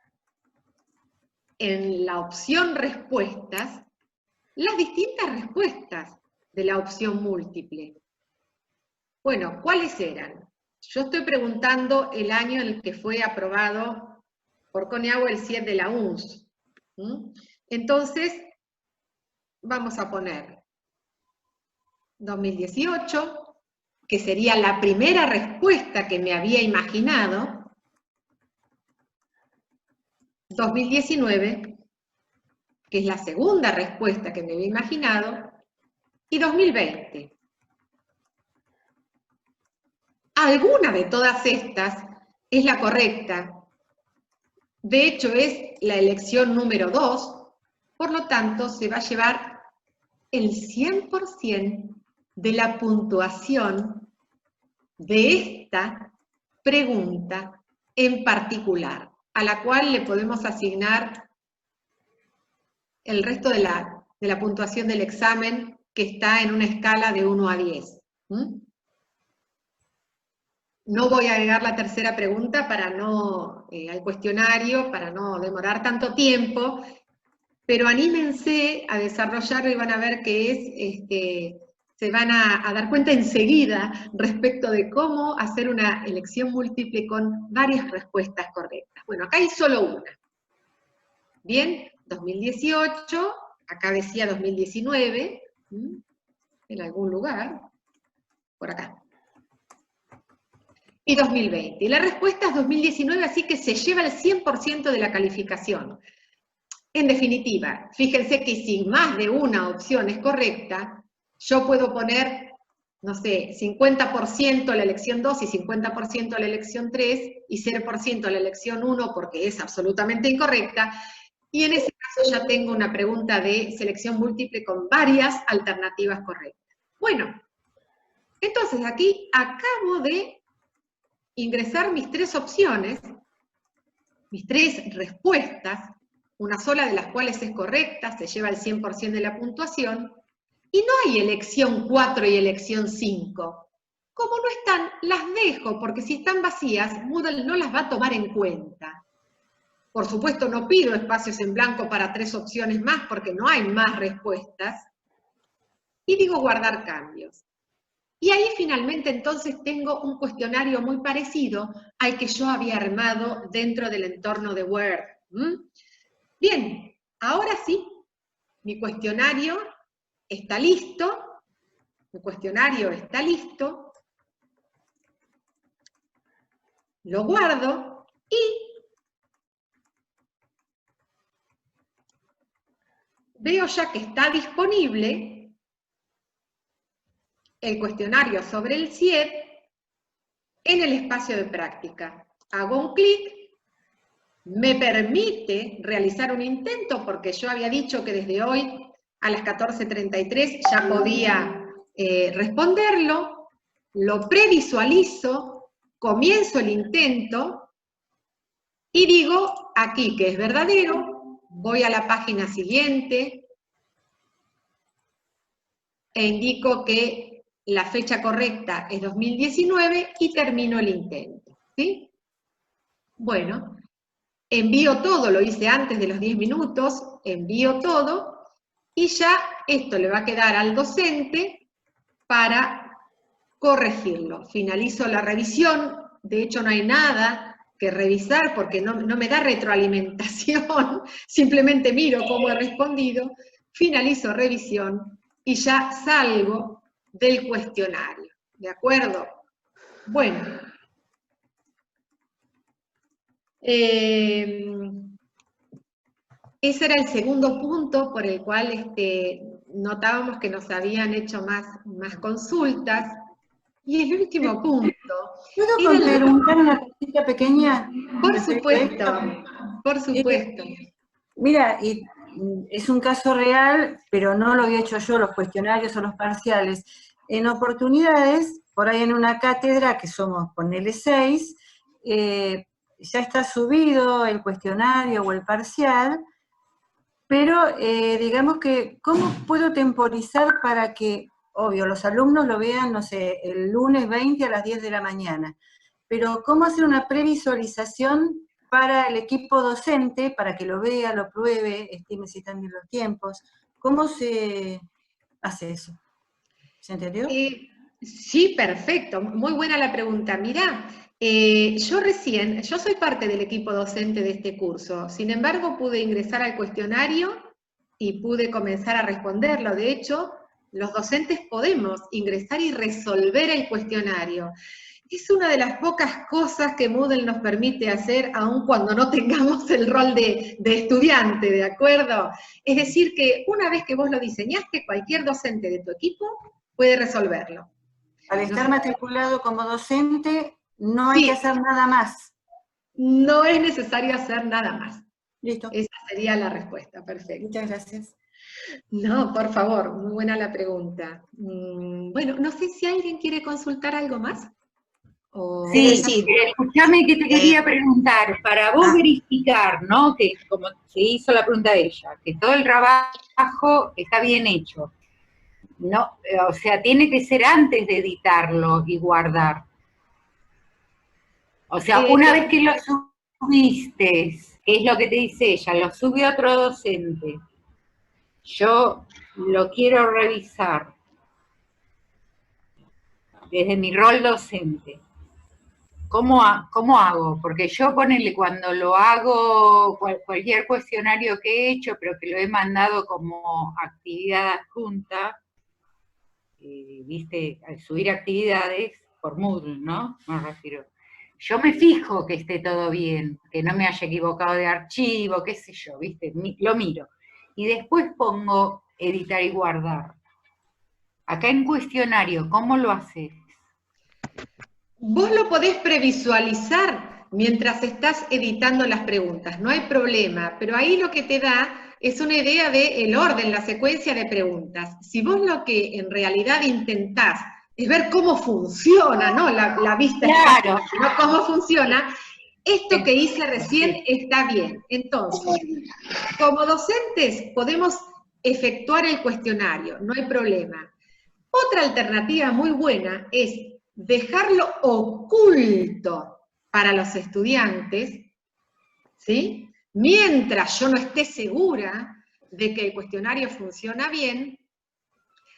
Speaker 4: en la opción respuestas las distintas respuestas de la opción múltiple. Bueno, ¿cuáles eran? Yo estoy preguntando el año en el que fue aprobado por CONEAU el CIED de la UNS. Entonces, vamos a poner 2018, que sería la primera respuesta que me había imaginado. 2019, que es la segunda respuesta que me había imaginado, y 2020. Alguna de todas estas es la correcta. De hecho, es la elección número 2, por lo tanto, se va a llevar el 100% de la puntuación de esta pregunta en particular, a la cual le podemos asignar el resto de la puntuación del examen, que está en una escala de 1 a 10. No voy a agregar la tercera pregunta al cuestionario, para no demorar tanto tiempo, pero anímense a desarrollarlo y van a ver que se van a dar cuenta enseguida respecto de cómo hacer una elección múltiple con varias respuestas correctas. Bueno, acá hay solo una. Bien, 2018, acá decía 2019, en algún lugar, por acá. Y 2020. Y la respuesta es 2019, así que se lleva el 100% de la calificación. En definitiva, fíjense que si más de una opción es correcta, yo puedo poner, no sé, 50% a la elección 2 y 50% a la elección 3 y 0% a la elección 1 porque es absolutamente incorrecta, y en ese caso ya tengo una pregunta de selección múltiple con varias alternativas correctas. Bueno, entonces aquí acabo de ingresar mis 3 opciones, mis 3 respuestas, una sola de las cuales es correcta, se lleva el 100% de la puntuación, y no hay elección 4 y elección 5. Como no están, las dejo, porque si están vacías, Moodle no las va a tomar en cuenta. Por supuesto, no pido espacios en blanco para 3 opciones más, porque no hay más respuestas. Y digo guardar cambios. Y ahí finalmente entonces tengo un cuestionario muy parecido al que yo había armado dentro del entorno de Word. Bien, ahora sí, mi cuestionario está listo. Lo guardo y veo ya que está disponible el cuestionario sobre el CIEP en el espacio de práctica. Hago un clic, me permite realizar un intento, porque yo había dicho que desde hoy a las 14:33 ya podía responderlo, lo previsualizo, comienzo el intento, y digo aquí que es verdadero, voy a la página siguiente, e indico que la fecha correcta es 2019 y termino el intento, ¿sí? Bueno, envío todo, lo hice antes de los 10 minutos, envío todo, y ya esto le va a quedar al docente para corregirlo. Finalizo la revisión, de hecho no hay nada que revisar porque no me da retroalimentación, simplemente miro cómo he respondido, finalizo revisión y ya salgo del cuestionario, ¿de acuerdo? Bueno, ese era el segundo punto por el cual notábamos que nos habían hecho más consultas. Y el último punto...
Speaker 6: ¿Puedo preguntar una cosita pequeña?
Speaker 4: Por supuesto, por supuesto.
Speaker 6: Mira, y es un caso real, pero no lo había hecho yo, los cuestionarios o los parciales. En oportunidades, por ahí en una cátedra, que somos, ponele 6, ya está subido el cuestionario o el parcial, pero digamos que, ¿cómo puedo temporizar para que, obvio, los alumnos lo vean, no sé, el lunes 20 a las 10 de la mañana? Pero ¿cómo hacer una previsualización para el equipo docente, para que lo vea, lo pruebe, estime si están bien los tiempos? ¿Cómo se hace eso? ¿Se entendió?
Speaker 4: Sí, perfecto, muy buena la pregunta. Mirá, yo soy parte del equipo docente de este curso, sin embargo pude ingresar al cuestionario y pude comenzar a responderlo. De hecho, los docentes podemos ingresar y resolver el cuestionario. Es una de las pocas cosas que Moodle nos permite hacer, aun cuando no tengamos el rol de estudiante, ¿de acuerdo? Es decir, que una vez que vos lo diseñaste, cualquier docente de tu equipo puede resolverlo.
Speaker 6: Al estar matriculado como docente, no hay que hacer nada más.
Speaker 4: No es necesario hacer nada más.
Speaker 6: Listo.
Speaker 4: Esa sería la respuesta, perfecto.
Speaker 6: Muchas gracias.
Speaker 4: No, por favor, muy buena la pregunta. Bueno, no sé si alguien quiere consultar algo más.
Speaker 8: Sí, escúchame que te quería preguntar, para vos verificar, ¿no? Que como se hizo la pregunta de ella, que todo el trabajo está bien hecho. No, o sea, tiene que ser antes de editarlo y guardar. O sea, una vez que lo subiste, que es lo que te dice ella, lo sube otro docente, yo lo quiero revisar desde mi rol docente. ¿cómo hago? Porque yo ponele cuando lo hago, cualquier cuestionario que he hecho, pero que lo he mandado como actividad adjunta, viste, al subir actividades por Moodle, ¿no? Me refiero. Yo me fijo que esté todo bien, que no me haya equivocado de archivo, qué sé yo, viste, lo miro. Y después pongo editar y guardar. Acá en cuestionario, ¿cómo lo haces?
Speaker 4: Vos lo podés previsualizar mientras estás editando las preguntas, no hay problema, pero ahí lo que te da es una idea del orden, la secuencia de preguntas. Si vos lo que en realidad intentás es ver cómo funciona, ¿no? La vista,
Speaker 8: claro,
Speaker 4: ¿no? Cómo funciona, esto que hice recién está bien. Entonces, como docentes podemos efectuar el cuestionario, no hay problema. Otra alternativa muy buena es dejarlo oculto para los estudiantes, ¿sí? Mientras yo no esté segura de que el cuestionario funciona bien,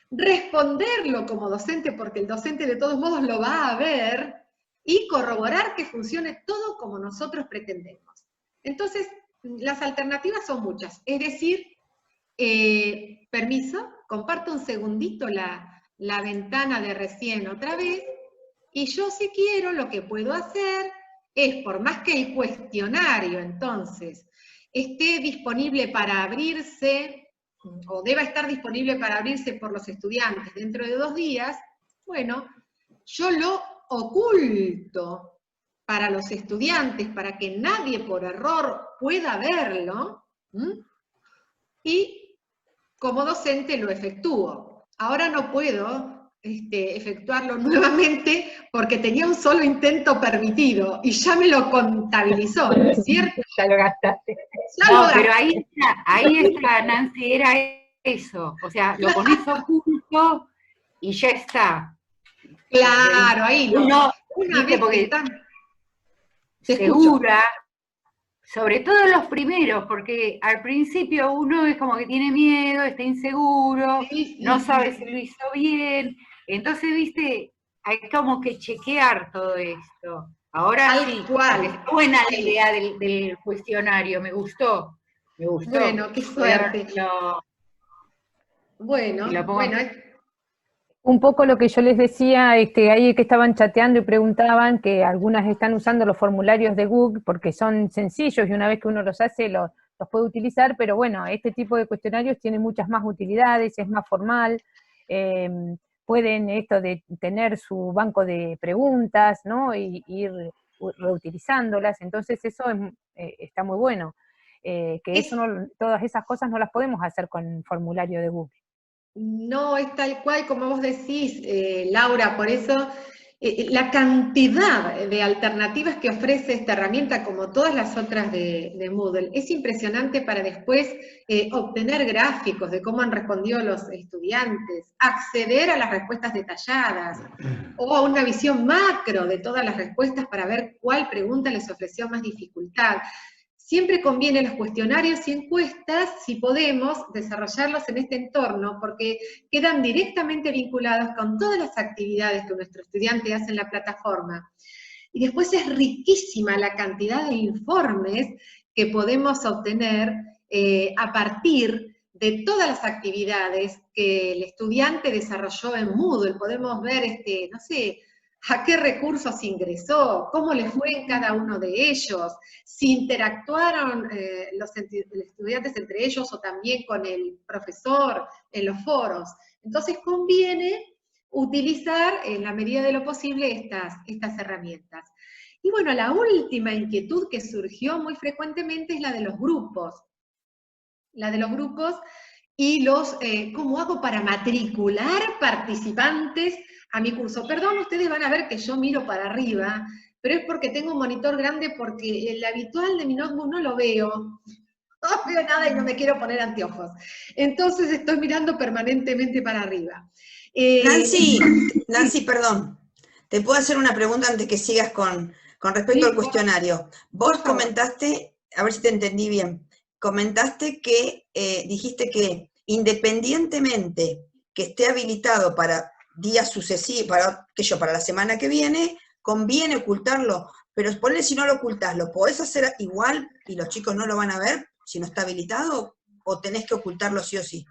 Speaker 4: responderlo como docente, porque el docente de todos modos lo va a ver, y corroborar que funcione todo como nosotros pretendemos. Entonces, las alternativas son muchas. Es decir, permiso, comparto un segundito la ventana de recién otra vez, y yo si quiero lo que puedo hacer es, por más que el cuestionario entonces esté disponible para abrirse, o deba estar disponible para abrirse por los estudiantes dentro de 2 días, bueno, yo lo oculto para los estudiantes, para que nadie por error pueda verlo, y como docente lo efectúo. Ahora no puedo efectuarlo nuevamente porque tenía un solo intento permitido y ya me lo contabilizó, ¿no es cierto?
Speaker 8: Ya lo gastaste.
Speaker 4: Ya
Speaker 8: no,
Speaker 4: lo gasté.
Speaker 8: pero ahí está, Nancy, era eso. O sea, lo pones oculto y ya está.
Speaker 4: Claro, ahí no.
Speaker 8: Una vez que están segura, sobre todo los primeros, porque al principio uno es como que tiene miedo, está inseguro, no sabe si lo hizo bien, entonces, viste, hay como que chequear todo esto. Ahora sí, está buena la idea del cuestionario, me gustó.
Speaker 4: Bueno, qué suerte. Bueno.
Speaker 2: Un poco lo que yo les decía, ahí que estaban chateando y preguntaban que algunas están usando los formularios de Google porque son sencillos y una vez que uno los hace los puede utilizar, pero bueno, este tipo de cuestionarios tiene muchas más utilidades, es más formal, pueden esto de tener su banco de preguntas, ¿no? Y ir reutilizándolas, entonces eso está muy bueno, que eso todas esas cosas no las podemos hacer con el formulario de Google.
Speaker 4: No es tal cual como vos decís, Laura, por eso la cantidad de alternativas que ofrece esta herramienta, como todas las otras de Moodle, es impresionante para después obtener gráficos de cómo han respondido los estudiantes, acceder a las respuestas detalladas, o a una visión macro de todas las respuestas para ver cuál pregunta les ofreció más dificultad. Siempre conviene los cuestionarios y encuestas, si podemos, desarrollarlos en este entorno, porque quedan directamente vinculados con todas las actividades que nuestro estudiante hace en la plataforma. Y después es riquísima la cantidad de informes que podemos obtener a partir de todas las actividades que el estudiante desarrolló en Moodle. Podemos ver, no sé, a qué recursos ingresó, cómo le fue en cada uno de ellos, si interactuaron los estudiantes entre ellos o también con el profesor en los foros. Entonces conviene utilizar en la medida de lo posible estas herramientas. Y bueno, la última inquietud que surgió muy frecuentemente es la de los grupos. La de los grupos y ¿cómo hago para matricular participantes a mi curso? Perdón, ustedes van a ver que yo miro para arriba, pero es porque tengo un monitor grande, porque el habitual de mi notebook no lo veo. No veo nada y no me quiero poner anteojos. Entonces estoy mirando permanentemente para arriba.
Speaker 7: Nancy, perdón. ¿Te puedo hacer una pregunta antes que sigas con respecto al cuestionario? Vos comentaste, a ver si te entendí bien, comentaste que dijiste que independientemente que esté habilitado para días sucesivos, para la semana que viene, conviene ocultarlo, pero ponle si no lo ocultás, ¿lo podés hacer igual y los chicos no lo van a ver si no está habilitado? ¿O tenés que ocultarlo sí o sí?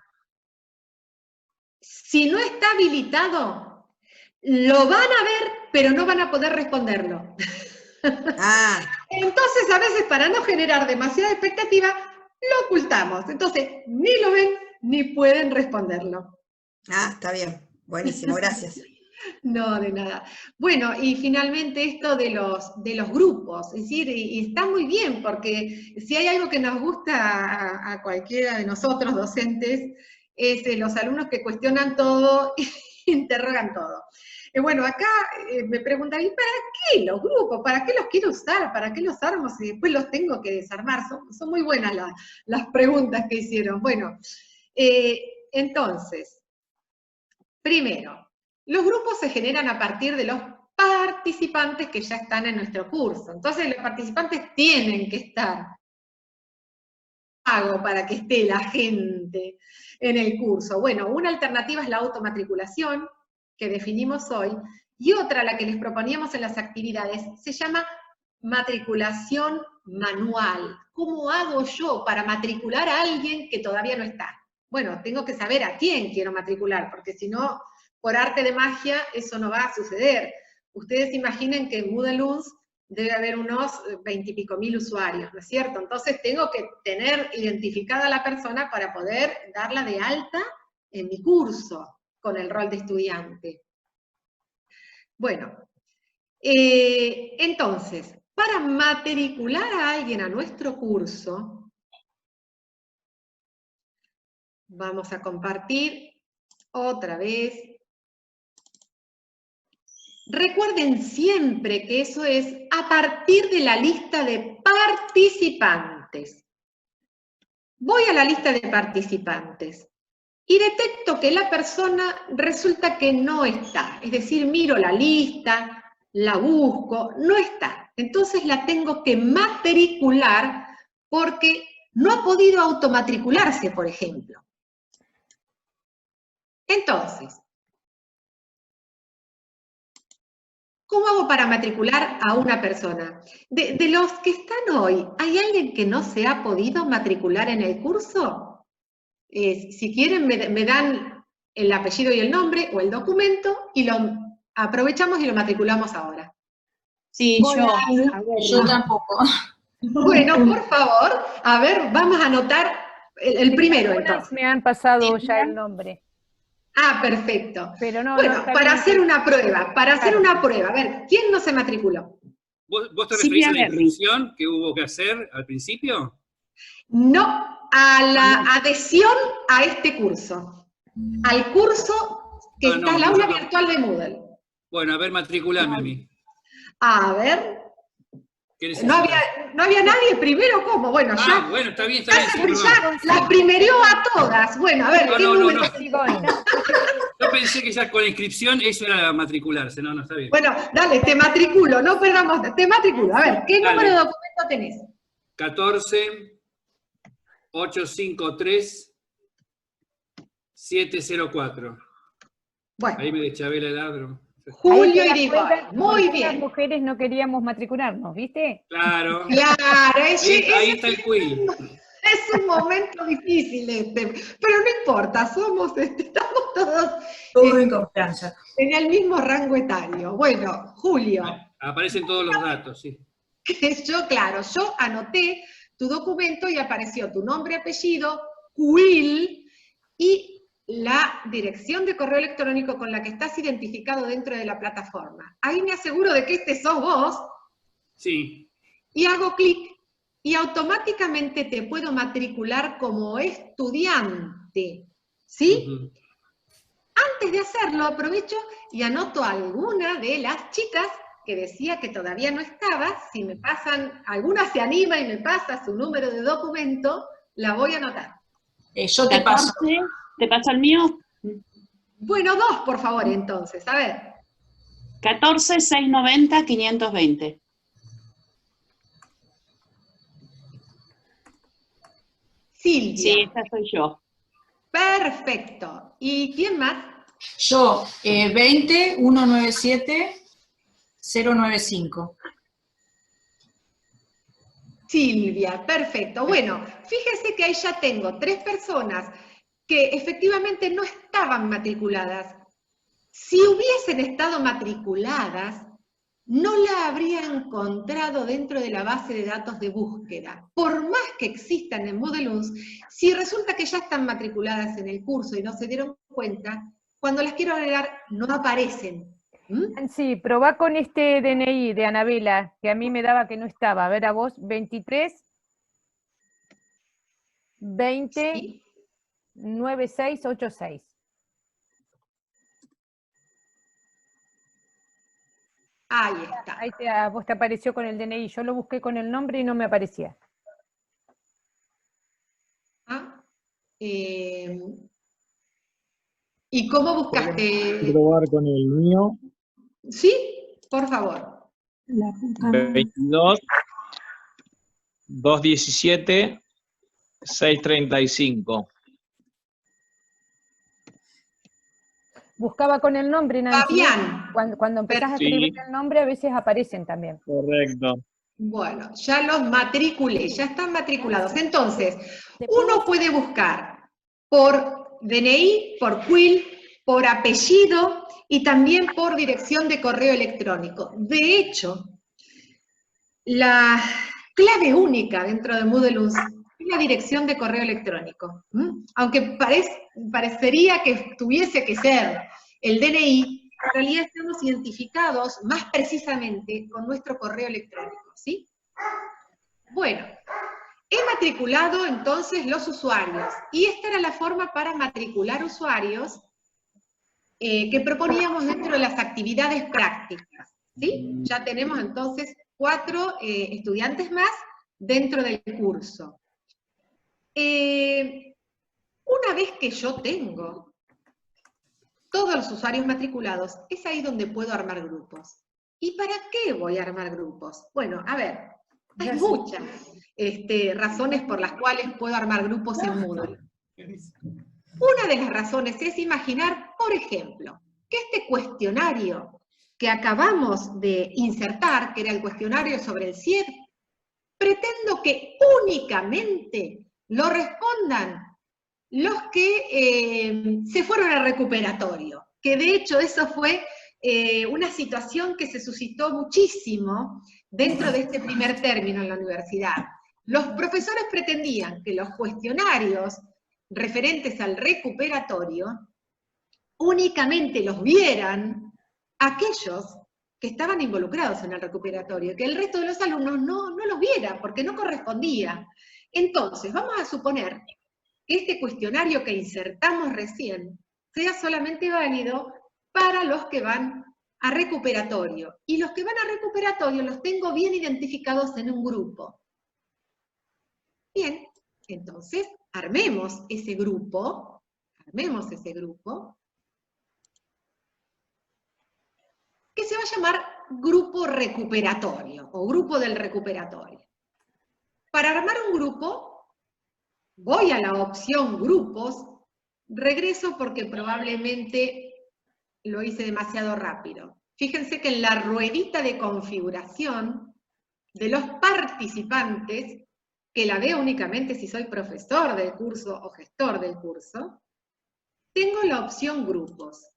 Speaker 4: Si no está habilitado, lo van a ver, pero no van a poder responderlo.
Speaker 7: Ah.
Speaker 4: Entonces, a veces, para no generar demasiada expectativa, lo ocultamos. Entonces, ni lo ven, ni pueden responderlo.
Speaker 7: Ah, está bien. Buenísimo, gracias.
Speaker 4: No, de nada. Bueno, y finalmente esto de los grupos, es decir, y está muy bien, porque si hay algo que nos gusta a cualquiera de nosotros, docentes, es los alumnos que cuestionan todo e interrogan todo. Bueno, acá me preguntan, ¿y para qué los grupos? ¿Para qué los quiero usar? ¿Para qué los armo si después los tengo que desarmar? Son muy buenas las preguntas que hicieron. Bueno, entonces, primero, los grupos se generan a partir de los participantes que ya están en nuestro curso. Entonces los participantes tienen que estar. Hago para que esté la gente en el curso. Bueno, una alternativa es la automatriculación, que definimos hoy, y otra, la que les proponíamos en las actividades, se llama matriculación manual. ¿Cómo hago yo para matricular a alguien que todavía no está? Bueno, tengo que saber a quién quiero matricular, porque si no, por arte de magia, eso no va a suceder. Ustedes imaginen que en Moodle debe haber unos 20 y pico mil usuarios, ¿no es cierto? Entonces tengo que tener identificada a la persona para poder darla de alta en mi curso, con el rol de estudiante. Bueno, entonces, para matricular a alguien a nuestro curso, vamos a compartir otra vez. Recuerden siempre que eso es a partir de la lista de participantes. Voy a la lista de participantes y detecto que la persona resulta que no está. Es decir, miro la lista, la busco, no está. Entonces la tengo que matricular porque no ha podido automatricularse, por ejemplo. Entonces, ¿cómo hago para matricular a una persona? De los que están hoy, ¿hay alguien que no se ha podido matricular en el curso? Si quieren, me dan el apellido y el nombre o el documento y lo aprovechamos y lo matriculamos ahora.
Speaker 9: Sí, yo tampoco.
Speaker 4: Bueno, por favor, a ver, vamos a anotar el primero entonces.
Speaker 2: Me han pasado ya el nombre.
Speaker 4: Ah, perfecto.
Speaker 2: Pero no,
Speaker 4: bueno,
Speaker 2: no,
Speaker 4: para hacer una prueba, a ver, ¿quién no se matriculó?
Speaker 10: ¿Vos te referís a la inscripción que hubo que hacer al principio?
Speaker 4: No, a la adhesión a este curso. Al curso que está en la aula virtual de Moodle.
Speaker 10: Bueno, a ver, matriculame a mí.
Speaker 4: A ver. No había nadie primero, ¿cómo? Bueno, ya.
Speaker 10: Bueno, está bien.
Speaker 4: Ya la primereó a todas. Bueno, a ver, ¿qué número?
Speaker 10: Yo pensé que ya con la inscripción eso era matricularse. No, está bien.
Speaker 4: Bueno, dale, te matriculo, no perdamos, te matriculo. A ver, ¿qué número de documento tenés?
Speaker 10: 14-853-704. Bueno. Ahí me deschavé el ladro.
Speaker 4: Julio Irigoyen, muy bien.
Speaker 2: Las mujeres no queríamos matricularnos, ¿viste?
Speaker 10: Claro.
Speaker 4: Claro,
Speaker 10: ahí está el quill.
Speaker 4: Es un momento difícil pero no importa, estamos todos
Speaker 9: en confianza.
Speaker 4: En el mismo rango etario. Bueno, Julio.
Speaker 10: Aparecen todos los datos, sí.
Speaker 4: Yo anoté tu documento y apareció tu nombre, apellido, quill y la dirección de correo electrónico con la que estás identificado dentro de la plataforma. Ahí me aseguro de que este sos vos.
Speaker 10: Sí.
Speaker 4: Y hago clic y automáticamente te puedo matricular como estudiante. ¿Sí? Antes de hacerlo, aprovecho y anoto a alguna de las chicas que decía que todavía no estaba. Si me pasan, alguna se anima y me pasa su número de documento, la voy a anotar.
Speaker 9: Yo te paso.
Speaker 11: ¿Te paso el mío?
Speaker 4: Bueno, 2, por favor, entonces. A ver.
Speaker 11: 14-690-520.
Speaker 4: Silvia.
Speaker 11: Sí, esa soy yo.
Speaker 4: Perfecto. ¿Y quién más?
Speaker 9: Yo, 20-197. 095.
Speaker 4: Silvia, perfecto. Bueno, fíjese que ahí ya tengo 3 personas que efectivamente no estaban matriculadas. Si hubiesen estado matriculadas, no la habría encontrado dentro de la base de datos de búsqueda. Por más que existan en Moodle-UNS, si resulta que ya están matriculadas en el curso y no se dieron cuenta, cuando las quiero agregar no aparecen.
Speaker 2: Sí, probá con este DNI de Anabela, que a mí me daba que no estaba. A ver, a vos, 23 20
Speaker 4: ¿Sí?
Speaker 2: 9686.
Speaker 4: Ahí está.
Speaker 2: Ahí a vos te apareció con el DNI. Yo lo busqué con el nombre y no me aparecía.
Speaker 4: ¿Y cómo buscaste?
Speaker 12: Probar con el mío.
Speaker 4: Sí, por favor.
Speaker 12: 22 217 635.
Speaker 2: Buscaba con el nombre, Nancy.
Speaker 4: Fabián.
Speaker 2: Cuando empezás a escribir el nombre, a veces aparecen también.
Speaker 12: Correcto.
Speaker 4: Bueno, ya los matriculé, ya están matriculados. Entonces, uno puede buscar por DNI, por CUIL, por apellido y también por dirección de correo electrónico. De hecho, la clave única dentro de Moodle-UNS es la dirección de correo electrónico. Aunque parecería que tuviese que ser el DNI, en realidad estamos identificados más precisamente con nuestro correo electrónico, ¿sí? Bueno, he matriculado entonces los usuarios, y esta era la forma para matricular usuarios que proponíamos dentro de las actividades prácticas, ¿sí? Ya tenemos entonces 4 estudiantes más dentro del curso. Una vez que yo tengo todos los usuarios matriculados, es ahí donde puedo armar grupos. ¿Y para qué voy a armar grupos? Bueno, a ver, hay muchas razones por las cuales puedo armar grupos en Moodle. Una de las razones es imaginar, por ejemplo, que este cuestionario que acabamos de insertar, que era el cuestionario sobre el CIEP, pretendo que únicamente lo respondan los que se fueron al recuperatorio, que de hecho eso fue una situación que se suscitó muchísimo dentro de este primer término en la universidad. Los profesores pretendían que los cuestionarios referentes al recuperatorio únicamente los vieran aquellos que estaban involucrados en el recuperatorio, que el resto de los alumnos no los viera, porque no correspondía. Entonces, vamos a suponer que este cuestionario que insertamos recién sea solamente válido para los que van a recuperatorio. Y los que van a recuperatorio los tengo bien identificados en un grupo. Bien, entonces armemos ese grupo, que se va a llamar grupo recuperatorio, o grupo del recuperatorio. Para armar un grupo, voy a la opción grupos, regreso porque probablemente lo hice demasiado rápido. Fíjense que en la ruedita de configuración de los participantes, que la veo únicamente si soy profesor del curso o gestor del curso, tengo la opción grupos.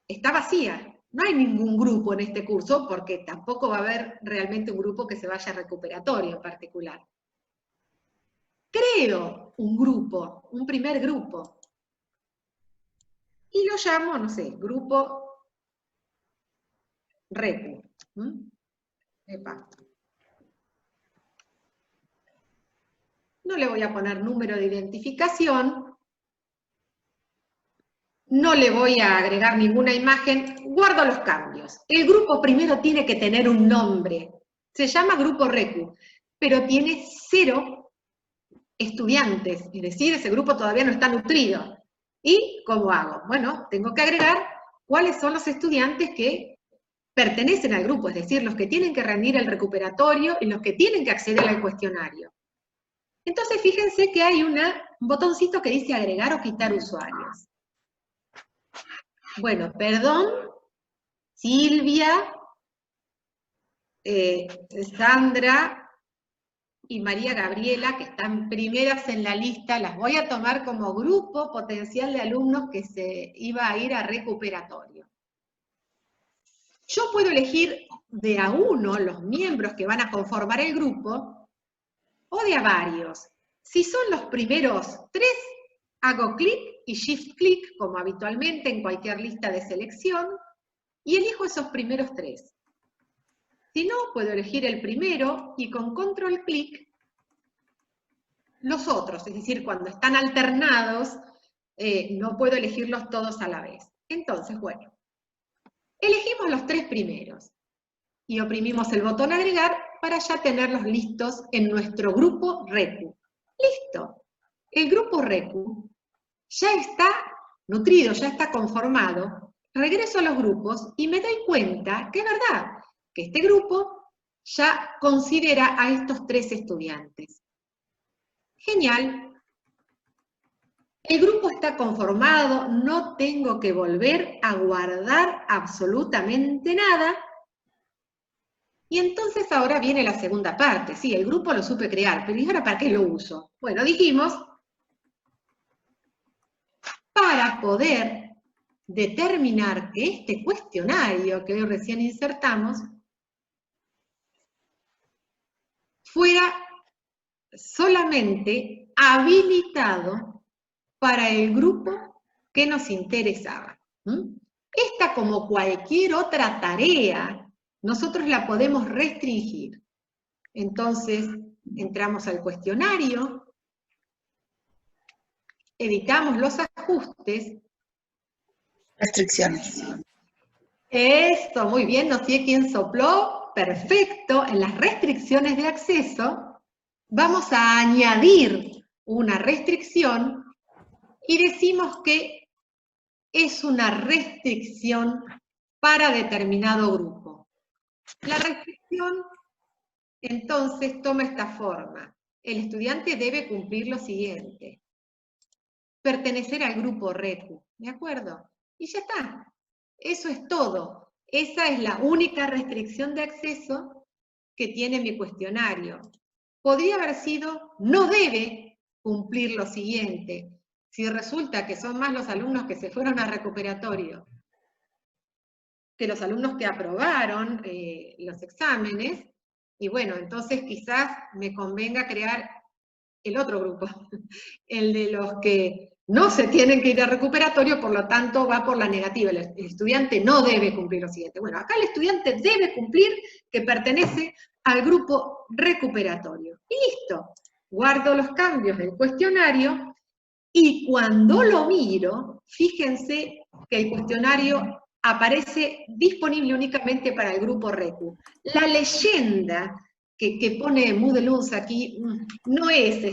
Speaker 4: Está vacía, no hay ningún grupo en este curso porque tampoco va a haber realmente un grupo que se vaya a recuperatorio en particular. Creo un grupo, un primer grupo, y lo llamo, no sé, grupo recu. Epa. No le voy a poner número de identificación, no le voy a agregar ninguna imagen, guardo los cambios. El grupo primero tiene que tener un nombre, se llama grupo recu, pero tiene 0 estudiantes, es decir, ese grupo todavía no está nutrido. ¿Y cómo hago? Bueno, tengo que agregar cuáles son los estudiantes que pertenecen al grupo, es decir, los que tienen que rendir el recuperatorio y los que tienen que acceder al cuestionario. Entonces fíjense que hay un botoncito que dice agregar o quitar usuarios. Bueno, perdón Silvia, Sandra y María Gabriela, que están primeras en la lista, las voy a tomar como grupo potencial de alumnos que se iba a ir a recuperatorio. Yo puedo elegir de a uno los miembros que van a conformar el grupo, o de a varios. Si son los primeros 3, hago clic y shift clic, como habitualmente en cualquier lista de selección, y elijo esos primeros 3. Si no, puedo elegir el primero y con control clic los otros, es decir, cuando están alternados, no puedo elegirlos todos a la vez. Entonces, bueno, elegimos los 3 primeros y oprimimos el botón agregar para ya tenerlos listos en nuestro grupo Recu. ¡Listo! El grupo Recu ya está nutrido, ya está conformado. Regreso a los grupos y me doy cuenta que es verdad, que este grupo ya considera a estos 3 estudiantes. Genial. El grupo está conformado, no tengo que volver a guardar absolutamente nada. Y entonces ahora viene la segunda parte. Sí, el grupo lo supe crear, pero ¿y ahora para qué lo uso? Bueno, dijimos, para poder determinar que este cuestionario que hoy recién insertamos fuera solamente habilitado para el grupo que nos interesaba. Esta, como cualquier otra tarea, nosotros la podemos restringir. Entonces, entramos al cuestionario, editamos los ajustes.
Speaker 7: Restricciones.
Speaker 4: Esto, muy bien, no sé quién sopló, perfecto. En las restricciones de acceso vamos a añadir una restricción y decimos que es una restricción para determinado grupo. La restricción, entonces, toma esta forma. El estudiante debe cumplir lo siguiente. Pertenecer al grupo Recu, ¿de acuerdo? Y ya está. Eso es todo. Esa es la única restricción de acceso que tiene mi cuestionario. Podría haber sido, no debe cumplir lo siguiente. Si resulta que son más los alumnos que se fueron a recuperatorio que los alumnos que aprobaron los exámenes, y bueno, entonces quizás me convenga crear el otro grupo, el de los que no se tienen que ir a recuperatorio, por lo tanto va por la negativa, el estudiante no debe cumplir lo siguiente. Bueno, acá el estudiante debe cumplir que pertenece al grupo recuperatorio. Y listo, guardo los cambios del cuestionario, y cuando lo miro, fíjense que el cuestionario aparece disponible únicamente para el grupo Recu. La leyenda que pone Moodle UNS aquí no es,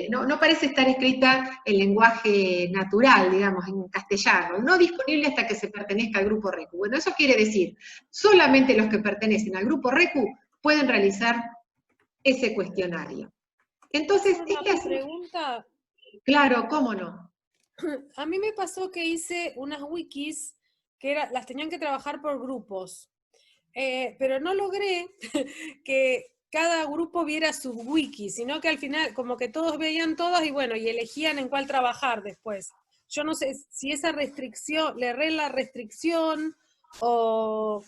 Speaker 4: no parece estar escrita en lenguaje natural, digamos, en castellano, no disponible hasta que se pertenezca al grupo Recu. Bueno, eso quiere decir, solamente los que pertenecen al grupo Recu pueden realizar ese cuestionario. Entonces, esta es...
Speaker 13: pregunta.
Speaker 4: Claro, ¿cómo no?
Speaker 13: A mí me pasó que hice unas wikis que las tenían que trabajar por grupos, pero no logré que cada grupo viera su wiki, sino que al final como que todos veían todas y bueno, y elegían en cuál trabajar después. Yo no sé si esa restricción, le erré la restricción o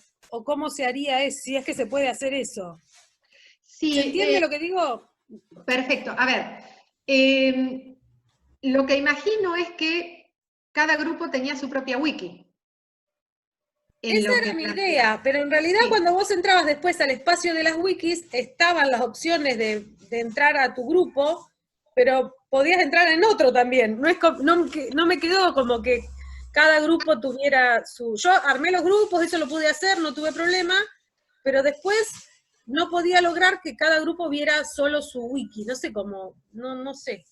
Speaker 13: cómo se haría eso, si es que se puede hacer eso.
Speaker 4: Sí,
Speaker 13: ¿se entiende lo que digo?
Speaker 4: Perfecto. A ver, lo que imagino es que cada grupo tenía su propia wiki.
Speaker 13: Esa era mi idea, pero en realidad sí. Cuando vos entrabas después al espacio de las wikis, estaban las opciones de entrar a tu grupo, pero podías entrar en otro también. No me quedó como que cada grupo tuviera su... Yo armé los grupos, eso lo pude hacer, no tuve problema, pero después no podía lograr que cada grupo viera solo su wiki. No sé cómo, no sé.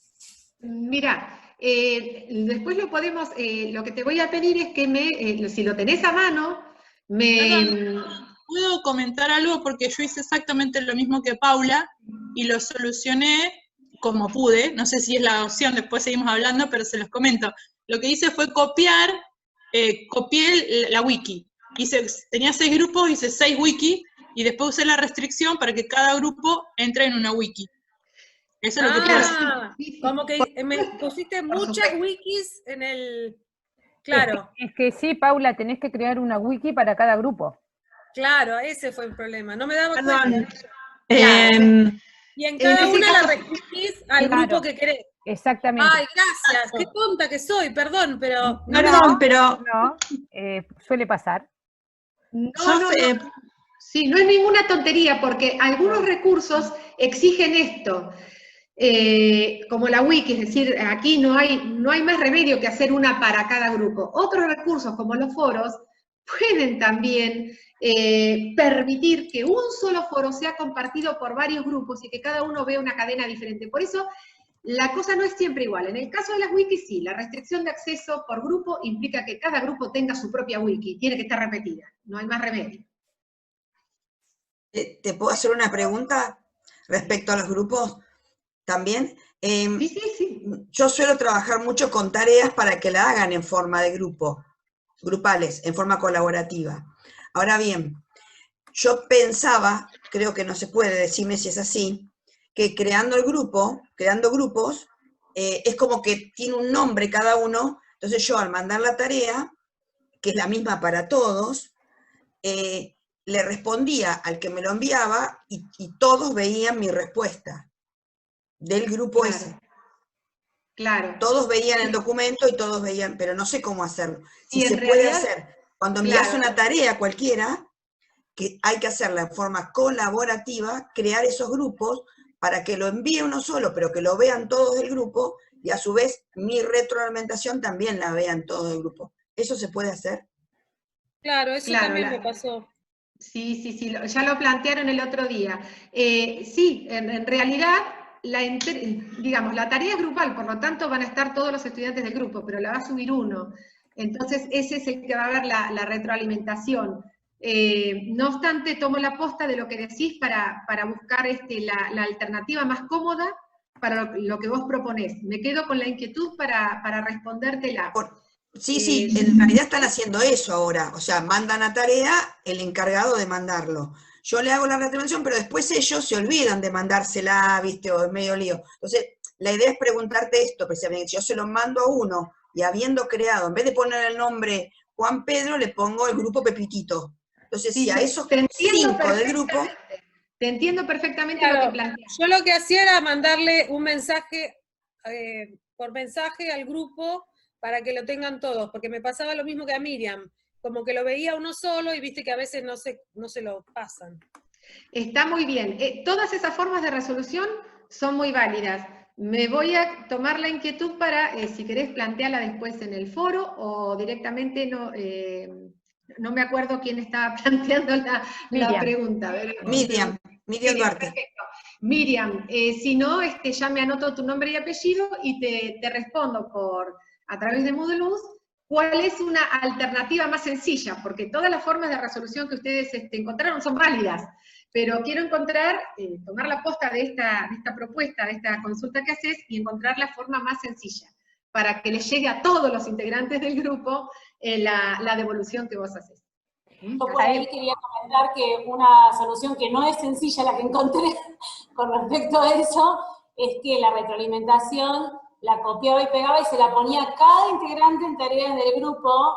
Speaker 4: Mira, después lo podemos, lo que te voy a pedir es que si lo tenés a mano,
Speaker 9: ¿Puedo comentar algo? Porque yo hice exactamente lo mismo que Paula y lo solucioné como pude. No sé si es la opción, después seguimos hablando, pero se los comento. Lo que hice fue copié la wiki. tenía 6 grupos, hice 6 wiki, y después usé la restricción para que cada grupo entre en una wiki. Eso es lo que puedo hacer.
Speaker 13: Como que me pusiste muchas wikis en el... Claro.
Speaker 2: Es que sí, Paula, tenés que crear una wiki para cada grupo.
Speaker 13: Claro, ese fue el problema. No me daba
Speaker 14: Perdón.
Speaker 13: cuenta. Y en cada una la restringís al grupo que querés.
Speaker 2: Exactamente.
Speaker 13: Ay, gracias. Qué tonta que soy, perdón, pero...
Speaker 2: No, suele pasar.
Speaker 4: Sí, no es ninguna tontería, porque algunos recursos exigen esto, como la wiki, es decir, aquí no hay más remedio que hacer una para cada grupo. Otros recursos, como los foros, pueden también permitir que un solo foro sea compartido por varios grupos y que cada uno vea una cadena diferente. Por eso, la cosa no es siempre igual. En el caso de las wikis, sí, la restricción de acceso por grupo implica que cada grupo tenga su propia wiki, tiene que estar repetida, no hay más remedio.
Speaker 7: ¿Te puedo hacer una pregunta respecto a los grupos también?
Speaker 4: Sí.
Speaker 7: Yo suelo trabajar mucho con tareas para que la hagan en forma de grupo, grupales, en forma colaborativa. Ahora bien, yo pensaba, creo que no se puede, decirme si es así, que creando grupos, es como que tiene un nombre cada uno, entonces yo al mandar la tarea, que es la misma para todos, le respondía al que me lo enviaba y todos veían mi respuesta del grupo ese.
Speaker 4: Claro.
Speaker 7: Todos veían el documento y todos veían, pero no sé cómo hacerlo. Si
Speaker 4: Y
Speaker 7: se
Speaker 4: en
Speaker 7: puede
Speaker 4: realidad,
Speaker 7: hacer, cuando envías una tarea cualquiera, que hay que hacerla en forma colaborativa, crear esos grupos para que lo envíe uno solo, pero que lo vean todos del grupo, y a su vez mi retroalimentación también la vean todos del grupo. ¿Eso se puede hacer?
Speaker 13: Claro, eso también me pasó.
Speaker 4: Sí, ya lo plantearon el otro día. Sí, en realidad, digamos, la tarea es grupal, por lo tanto van a estar todos los estudiantes del grupo, pero la va a subir uno. Entonces, ese es el que va a ver la retroalimentación. No obstante, tomo la posta de lo que decís para buscar la alternativa más cómoda para lo que vos proponés. Me quedo con la inquietud para respondértela.
Speaker 7: Sí, en realidad están haciendo eso ahora, o sea, mandan a tarea el encargado de mandarlo. Yo le hago la retribución, pero después ellos se olvidan de mandársela, ¿viste? O es medio lío. Entonces, la idea es preguntarte esto, precisamente, si yo se lo mando a uno, y habiendo creado, en vez de poner el nombre Juan Pedro, le pongo el grupo Pepitito. Entonces, si a esos 5 del grupo...
Speaker 4: Te entiendo perfectamente lo que planteas.
Speaker 13: Yo lo que hacía era mandarle un mensaje, por mensaje al grupo, para que lo tengan todos, porque me pasaba lo mismo que a Miriam, como que lo veía uno solo y viste que a veces no se lo pasan.
Speaker 4: Está muy bien. Todas esas formas de resolución son muy válidas. Me voy a tomar la inquietud para, si querés, plantearla después en el foro, o directamente no me acuerdo quién estaba planteando la pregunta.
Speaker 7: Miriam Duarte.
Speaker 4: Perfecto. Miriam, si no, ya me anoto tu nombre y apellido y te respondo a través de Moodle cuál es una alternativa más sencilla, porque todas las formas de resolución que ustedes encontraron son válidas, pero quiero tomar la posta de esta propuesta, de esta consulta que haces, y encontrar la forma más sencilla, para que les llegue a todos los integrantes del grupo la devolución que vos haces.
Speaker 15: Yo por ahí quería comentar que una solución que no es sencilla la que encontré con respecto a eso, es que la retroalimentación la copiaba y pegaba y se la ponía a cada integrante en tareas del grupo.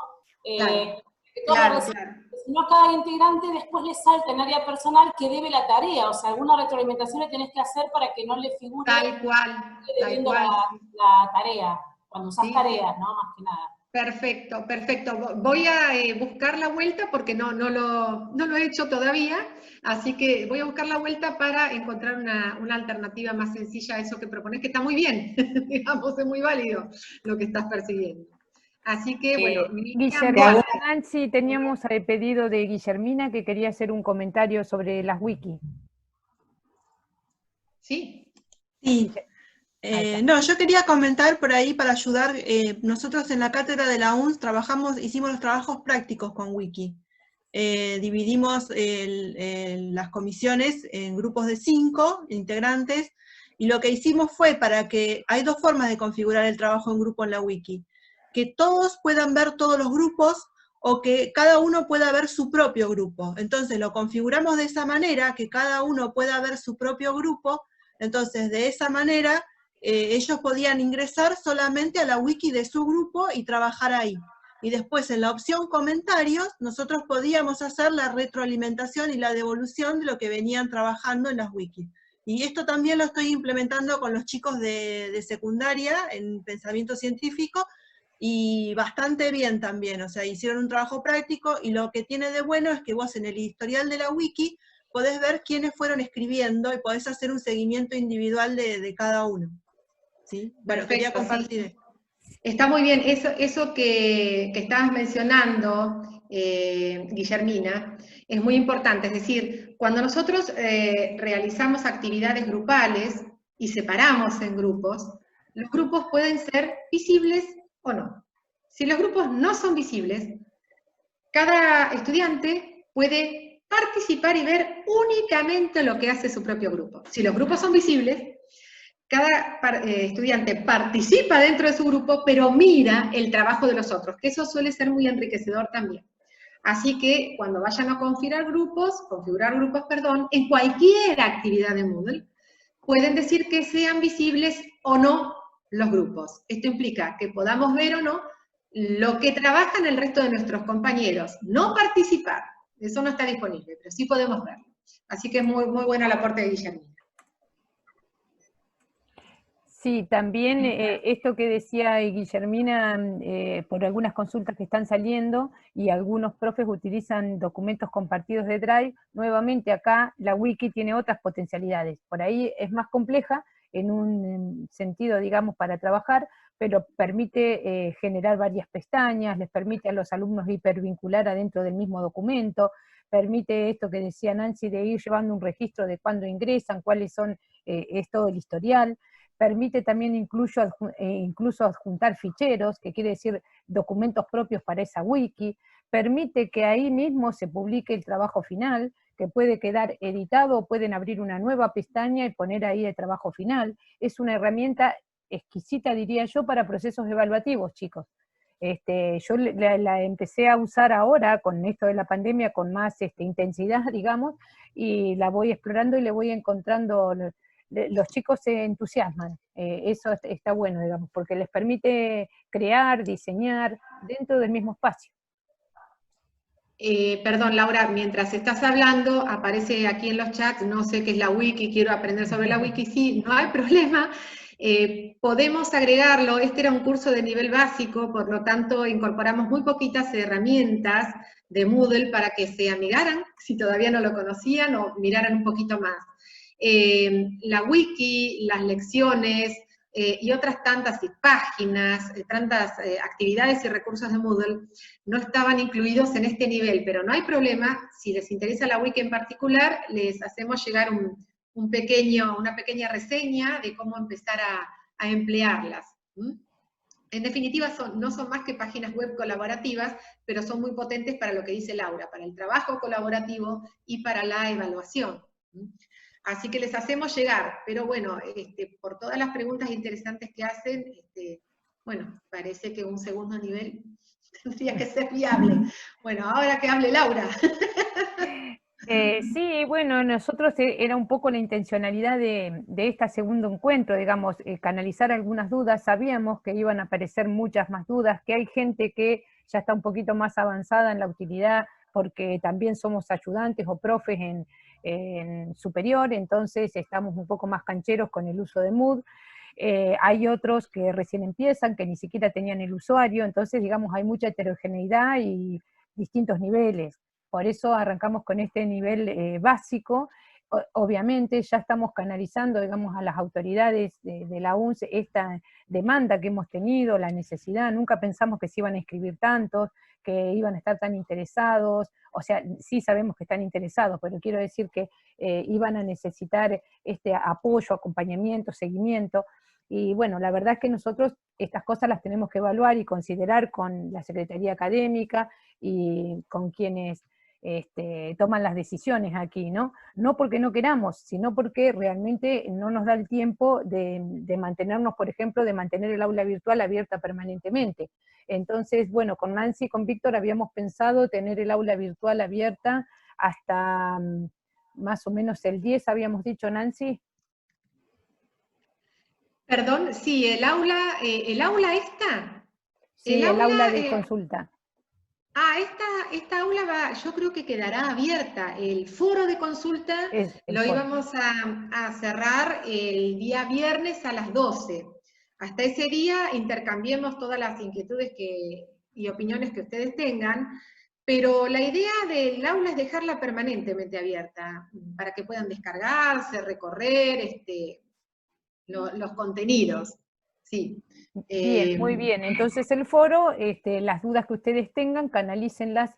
Speaker 4: Claro.
Speaker 15: Si no, cada integrante después le salta en área personal que debe la tarea, o sea, alguna retroalimentación le tenés que hacer para que no le figure debiendo la tarea, cuando usás tareas, ¿no? Más que nada.
Speaker 4: Perfecto. Voy a buscar la vuelta porque no lo he hecho todavía, así que voy a buscar la vuelta para encontrar una alternativa más sencilla a eso que propones, que está muy bien, digamos, es muy válido lo que estás persiguiendo. Así que, bueno,
Speaker 2: Guillermina, Nancy, teníamos el pedido de Guillermina que quería hacer un comentario sobre las wiki.
Speaker 4: Sí.
Speaker 14: No, yo quería comentar por ahí para ayudar. Nosotros en la cátedra de la UNS hicimos los trabajos prácticos con Wiki. Dividimos las comisiones en grupos de 5 integrantes, y lo que hicimos fue hay 2 formas de configurar el trabajo en grupo en la Wiki. Que todos puedan ver todos los grupos, o que cada uno pueda ver su propio grupo. Entonces lo configuramos de esa manera, que cada uno pueda ver su propio grupo. Entonces de esa manera ellos podían ingresar solamente a la wiki de su grupo y trabajar ahí. Y después en la opción comentarios, nosotros podíamos hacer la retroalimentación y la devolución de lo que venían trabajando en las wikis. Y esto también lo estoy implementando con los chicos de secundaria, en pensamiento científico, y bastante bien también, o sea, hicieron un trabajo práctico, y lo que tiene de bueno es que vos en el historial de la wiki podés ver quiénes fueron escribiendo, y podés hacer un seguimiento individual de cada uno. ¿Sí? Bueno, quería compartir esto.
Speaker 4: Está muy bien, eso que estabas mencionando, Guillermina, es muy importante. Es decir, cuando nosotros realizamos actividades grupales y separamos en grupos, los grupos pueden ser visibles o no. Si los grupos no son visibles, cada estudiante puede participar y ver únicamente lo que hace su propio grupo. Si los grupos son visibles, cada estudiante participa dentro de su grupo, pero mira el trabajo de los otros, que eso suele ser muy enriquecedor también. Así que cuando vayan a configurar grupos, en cualquier actividad de Moodle, pueden decir que sean visibles o no los grupos. Esto implica que podamos ver o no lo que trabajan el resto de nuestros compañeros. No participar, eso no está disponible, pero sí podemos verlo. Así que es muy, muy bueno el aporte de Guillermina.
Speaker 2: Sí, también esto que decía Guillermina, por algunas consultas que están saliendo, y algunos profes utilizan documentos compartidos de Drive, nuevamente acá la wiki tiene otras potencialidades. Por ahí es más compleja, en un sentido, digamos, para trabajar, pero permite generar varias pestañas, les permite a los alumnos hipervincular adentro del mismo documento, permite esto que decía Nancy, de ir llevando un registro de cuándo ingresan, cuáles son, es todo el historial. Permite también incluso adjuntar ficheros, que quiere decir documentos propios para esa wiki, permite que ahí mismo se publique el trabajo final, que puede quedar editado, o pueden abrir una nueva pestaña y poner ahí el trabajo final. Es una herramienta exquisita, diría yo, para procesos evaluativos, chicos. Yo la empecé a usar ahora, con esto de la pandemia, con más intensidad, digamos, y la voy explorando y le voy encontrando. Los chicos se entusiasman, eso está bueno, digamos, porque les permite crear, diseñar dentro del mismo espacio.
Speaker 4: Perdón, Laura, mientras estás hablando, aparece aquí en los chats, no sé qué es la wiki, quiero aprender sobre la wiki, sí, no hay problema. Podemos agregarlo, este era un curso de nivel básico, por lo tanto incorporamos muy poquitas herramientas de Moodle para que se amigaran, si todavía no lo conocían, o miraran un poquito más. La wiki, las lecciones y otras tantas páginas, tantas actividades y recursos de Moodle no estaban incluidos en este nivel, pero no hay problema, si les interesa la wiki en particular, les hacemos llegar una pequeña reseña de cómo empezar a emplearlas. En definitiva, no son más que páginas web colaborativas, pero son muy potentes para lo que dice Laura, para el trabajo colaborativo y para la evaluación. Así que les hacemos llegar, pero bueno, por todas las preguntas interesantes que hacen, bueno, parece que un segundo nivel tendría que ser viable. Bueno, ahora que hable Laura.
Speaker 2: Sí, bueno, nosotros era un poco la intencionalidad de este segundo encuentro, digamos, canalizar algunas dudas. Sabíamos que iban a aparecer muchas más dudas, que hay gente que ya está un poquito más avanzada en la utilidad, porque también somos ayudantes o profes en superior, entonces estamos un poco más cancheros con el uso de Moodle. Hay otros que recién empiezan, que ni siquiera tenían el usuario, entonces digamos hay mucha heterogeneidad y distintos niveles. Por eso arrancamos con este nivel básico. Obviamente ya estamos canalizando, digamos, a las autoridades de la UNS esta demanda que hemos tenido, la necesidad. Nunca pensamos que se iban a inscribir tantos, que iban a estar tan interesados. O sea, sí sabemos que están interesados, pero quiero decir que iban a necesitar este apoyo, acompañamiento, seguimiento. Y bueno, la verdad es que nosotros estas cosas las tenemos que evaluar y considerar con la Secretaría Académica y con quienes toman las decisiones aquí, ¿no? No porque no queramos, sino porque realmente no nos da el tiempo de mantenernos, por ejemplo, de mantener el aula virtual abierta permanentemente. Entonces, bueno, con Nancy y con Víctor habíamos pensado tener el aula virtual abierta hasta más o menos el 10, habíamos dicho, Nancy.
Speaker 4: Perdón, sí, el aula esta.
Speaker 2: Sí, el aula de consulta.
Speaker 4: Esta aula yo creo que quedará abierta. El foro de consulta íbamos a cerrar el día viernes a las 12. Hasta ese día intercambiemos todas las inquietudes y opiniones que ustedes tengan, pero la idea del aula es dejarla permanentemente abierta, para que puedan descargarse, recorrer los contenidos. Sí.
Speaker 2: Bien, muy bien. Entonces el foro, las dudas que ustedes tengan, canalícenlas.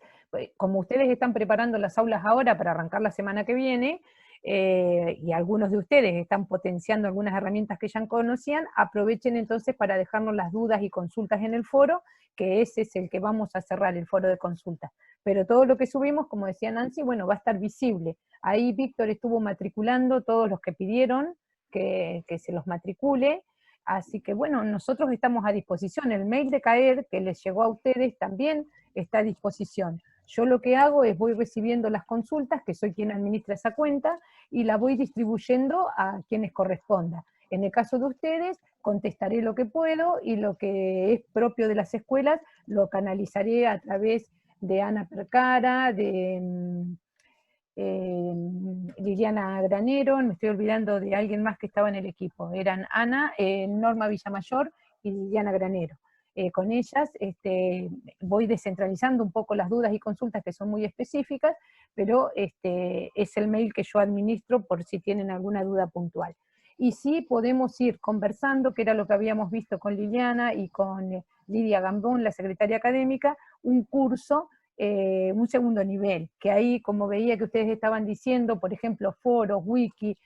Speaker 2: Como ustedes están preparando las aulas ahora para arrancar la semana que viene, y algunos de ustedes están potenciando algunas herramientas que ya conocían, aprovechen entonces para dejarnos las dudas y consultas en el foro, que ese es el que vamos a cerrar, el foro de consultas. Pero todo lo que subimos, como decía Nancy, bueno, va a estar visible. Ahí Víctor estuvo matriculando todos los que pidieron que se los matricule. Así que bueno, nosotros estamos a disposición. El mail de CAER que les llegó a ustedes también está a disposición. Yo lo que hago es voy recibiendo las consultas, que soy quien administra esa cuenta, y la voy distribuyendo a quienes corresponda. En el caso de ustedes, contestaré lo que puedo, y lo que es propio de las escuelas lo canalizaré a través de Ana Percara, de Liliana Granero, me estoy olvidando de alguien más que estaba en el equipo, eran Ana, Norma Villamayor y Liliana Granero. Con ellas voy descentralizando un poco las dudas y consultas que son muy específicas, pero es el mail que yo administro por si tienen alguna duda puntual. Y sí podemos ir conversando, que era lo que habíamos visto con Liliana y con Lidia Gambón, la secretaria académica, un curso, un segundo nivel, que ahí, como veía que ustedes estaban diciendo, por ejemplo, foros, wiki,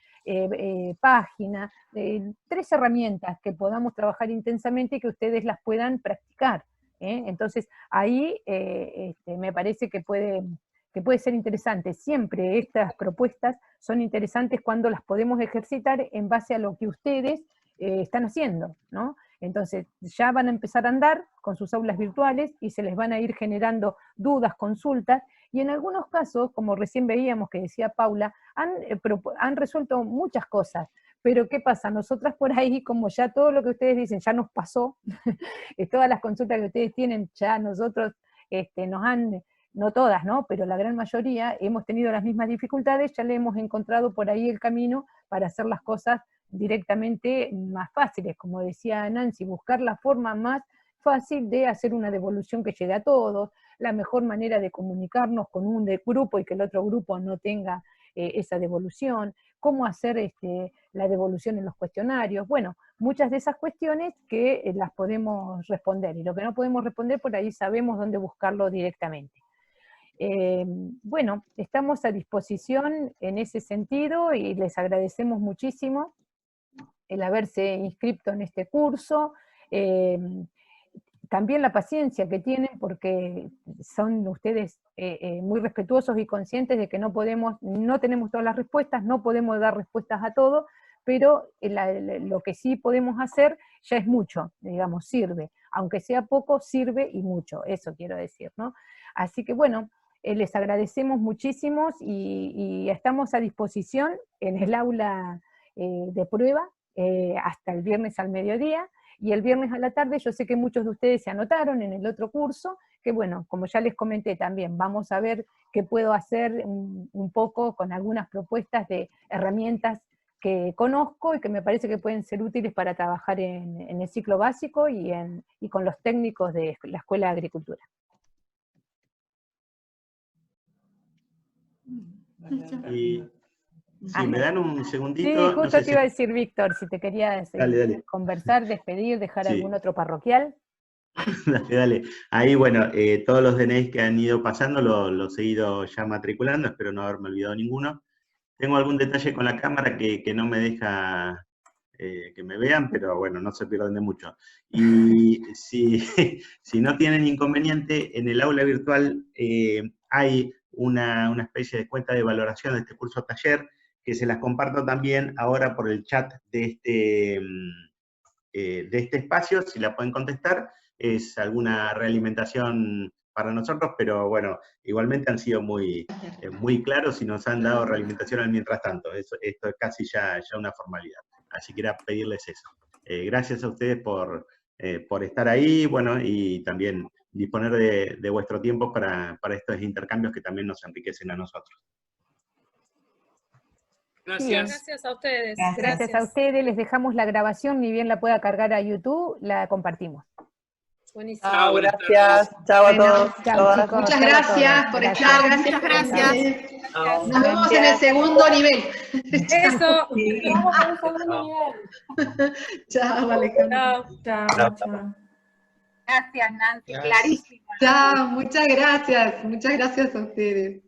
Speaker 2: página, 3 herramientas que podamos trabajar intensamente y que ustedes las puedan practicar. Entonces, ahí me parece que puede ser interesante. Siempre estas propuestas son interesantes cuando las podemos ejercitar en base a lo que ustedes están haciendo, ¿no? Entonces, ya van a empezar a andar con sus aulas virtuales y se les van a ir generando dudas, consultas, y en algunos casos, como recién veíamos que decía Paula, han resuelto muchas cosas, pero ¿qué pasa? Nosotras por ahí, como ya todo lo que ustedes dicen ya nos pasó, todas las consultas que ustedes tienen, ya nosotros nos han, no todas, ¿no? Pero la gran mayoría hemos tenido las mismas dificultades, ya le hemos encontrado por ahí el camino para hacer las cosas directamente más fáciles, como decía Nancy, buscar la forma más fácil de hacer una devolución que llegue a todos, la mejor manera de comunicarnos con un grupo y que el otro grupo no tenga esa devolución, cómo hacer la devolución en los cuestionarios, bueno, muchas de esas cuestiones que las podemos responder, y lo que no podemos responder por ahí sabemos dónde buscarlo directamente. Bueno, estamos a disposición en ese sentido y les agradecemos muchísimo el haberse inscrito en este curso, también la paciencia que tienen porque son ustedes muy respetuosos y conscientes de que no tenemos todas las respuestas, no podemos dar respuestas a todo, pero lo que sí podemos hacer ya es mucho, digamos, sirve, aunque sea poco, sirve y mucho, eso quiero decir, ¿no? Así que bueno, les agradecemos muchísimo y estamos a disposición en el aula de prueba, hasta el viernes al mediodía, y el viernes a la tarde yo sé que muchos de ustedes se anotaron en el otro curso, que bueno, como ya les comenté también, vamos a ver qué puedo hacer un poco con algunas propuestas de herramientas que conozco y que me parece que pueden ser útiles para trabajar en el ciclo básico y con los técnicos de la Escuela de Agricultura.
Speaker 1: Y si me dan un segundito.
Speaker 2: Sí, justo
Speaker 1: no sé
Speaker 2: te iba a decir, Víctor, si te querías
Speaker 1: Dale.
Speaker 2: conversar, despedir, dejar
Speaker 1: Sí.
Speaker 2: algún otro parroquial.
Speaker 1: Dale. Ahí, bueno, todos los DNIs que han ido pasando los he ido ya matriculando, espero no haberme olvidado ninguno. Tengo algún detalle con la cámara que no me deja que me vean, pero bueno, no se pierden de mucho. Y si no tienen inconveniente, en el aula virtual hay una especie de cuenta de valoración de este curso taller, que se las comparto también ahora por el chat de este espacio, si la pueden contestar. Es alguna realimentación para nosotros, pero bueno, igualmente han sido muy claros y nos han dado realimentación al mientras tanto. Esto es casi ya una formalidad. Así que era pedirles eso. Gracias a ustedes por estar ahí, bueno, y también disponer de vuestro tiempo para estos intercambios que también nos enriquecen a nosotros.
Speaker 13: Gracias. Gracias a ustedes.
Speaker 2: Gracias a ustedes. Les dejamos la grabación, ni bien la pueda cargar a YouTube, la compartimos.
Speaker 13: Buenísimo.
Speaker 16: Chao, gracias. Chao a todos.
Speaker 2: Chao, chicos.
Speaker 4: Muchas gracias por estar. Muchas gracias. Nos vemos en el segundo nivel.
Speaker 13: Eso.
Speaker 15: Vamos al segundo nivel.
Speaker 4: Chao, Alejandra.
Speaker 14: Chao.
Speaker 8: Gracias, Nancy, clarísimo.
Speaker 4: Chao, muchas gracias a ustedes.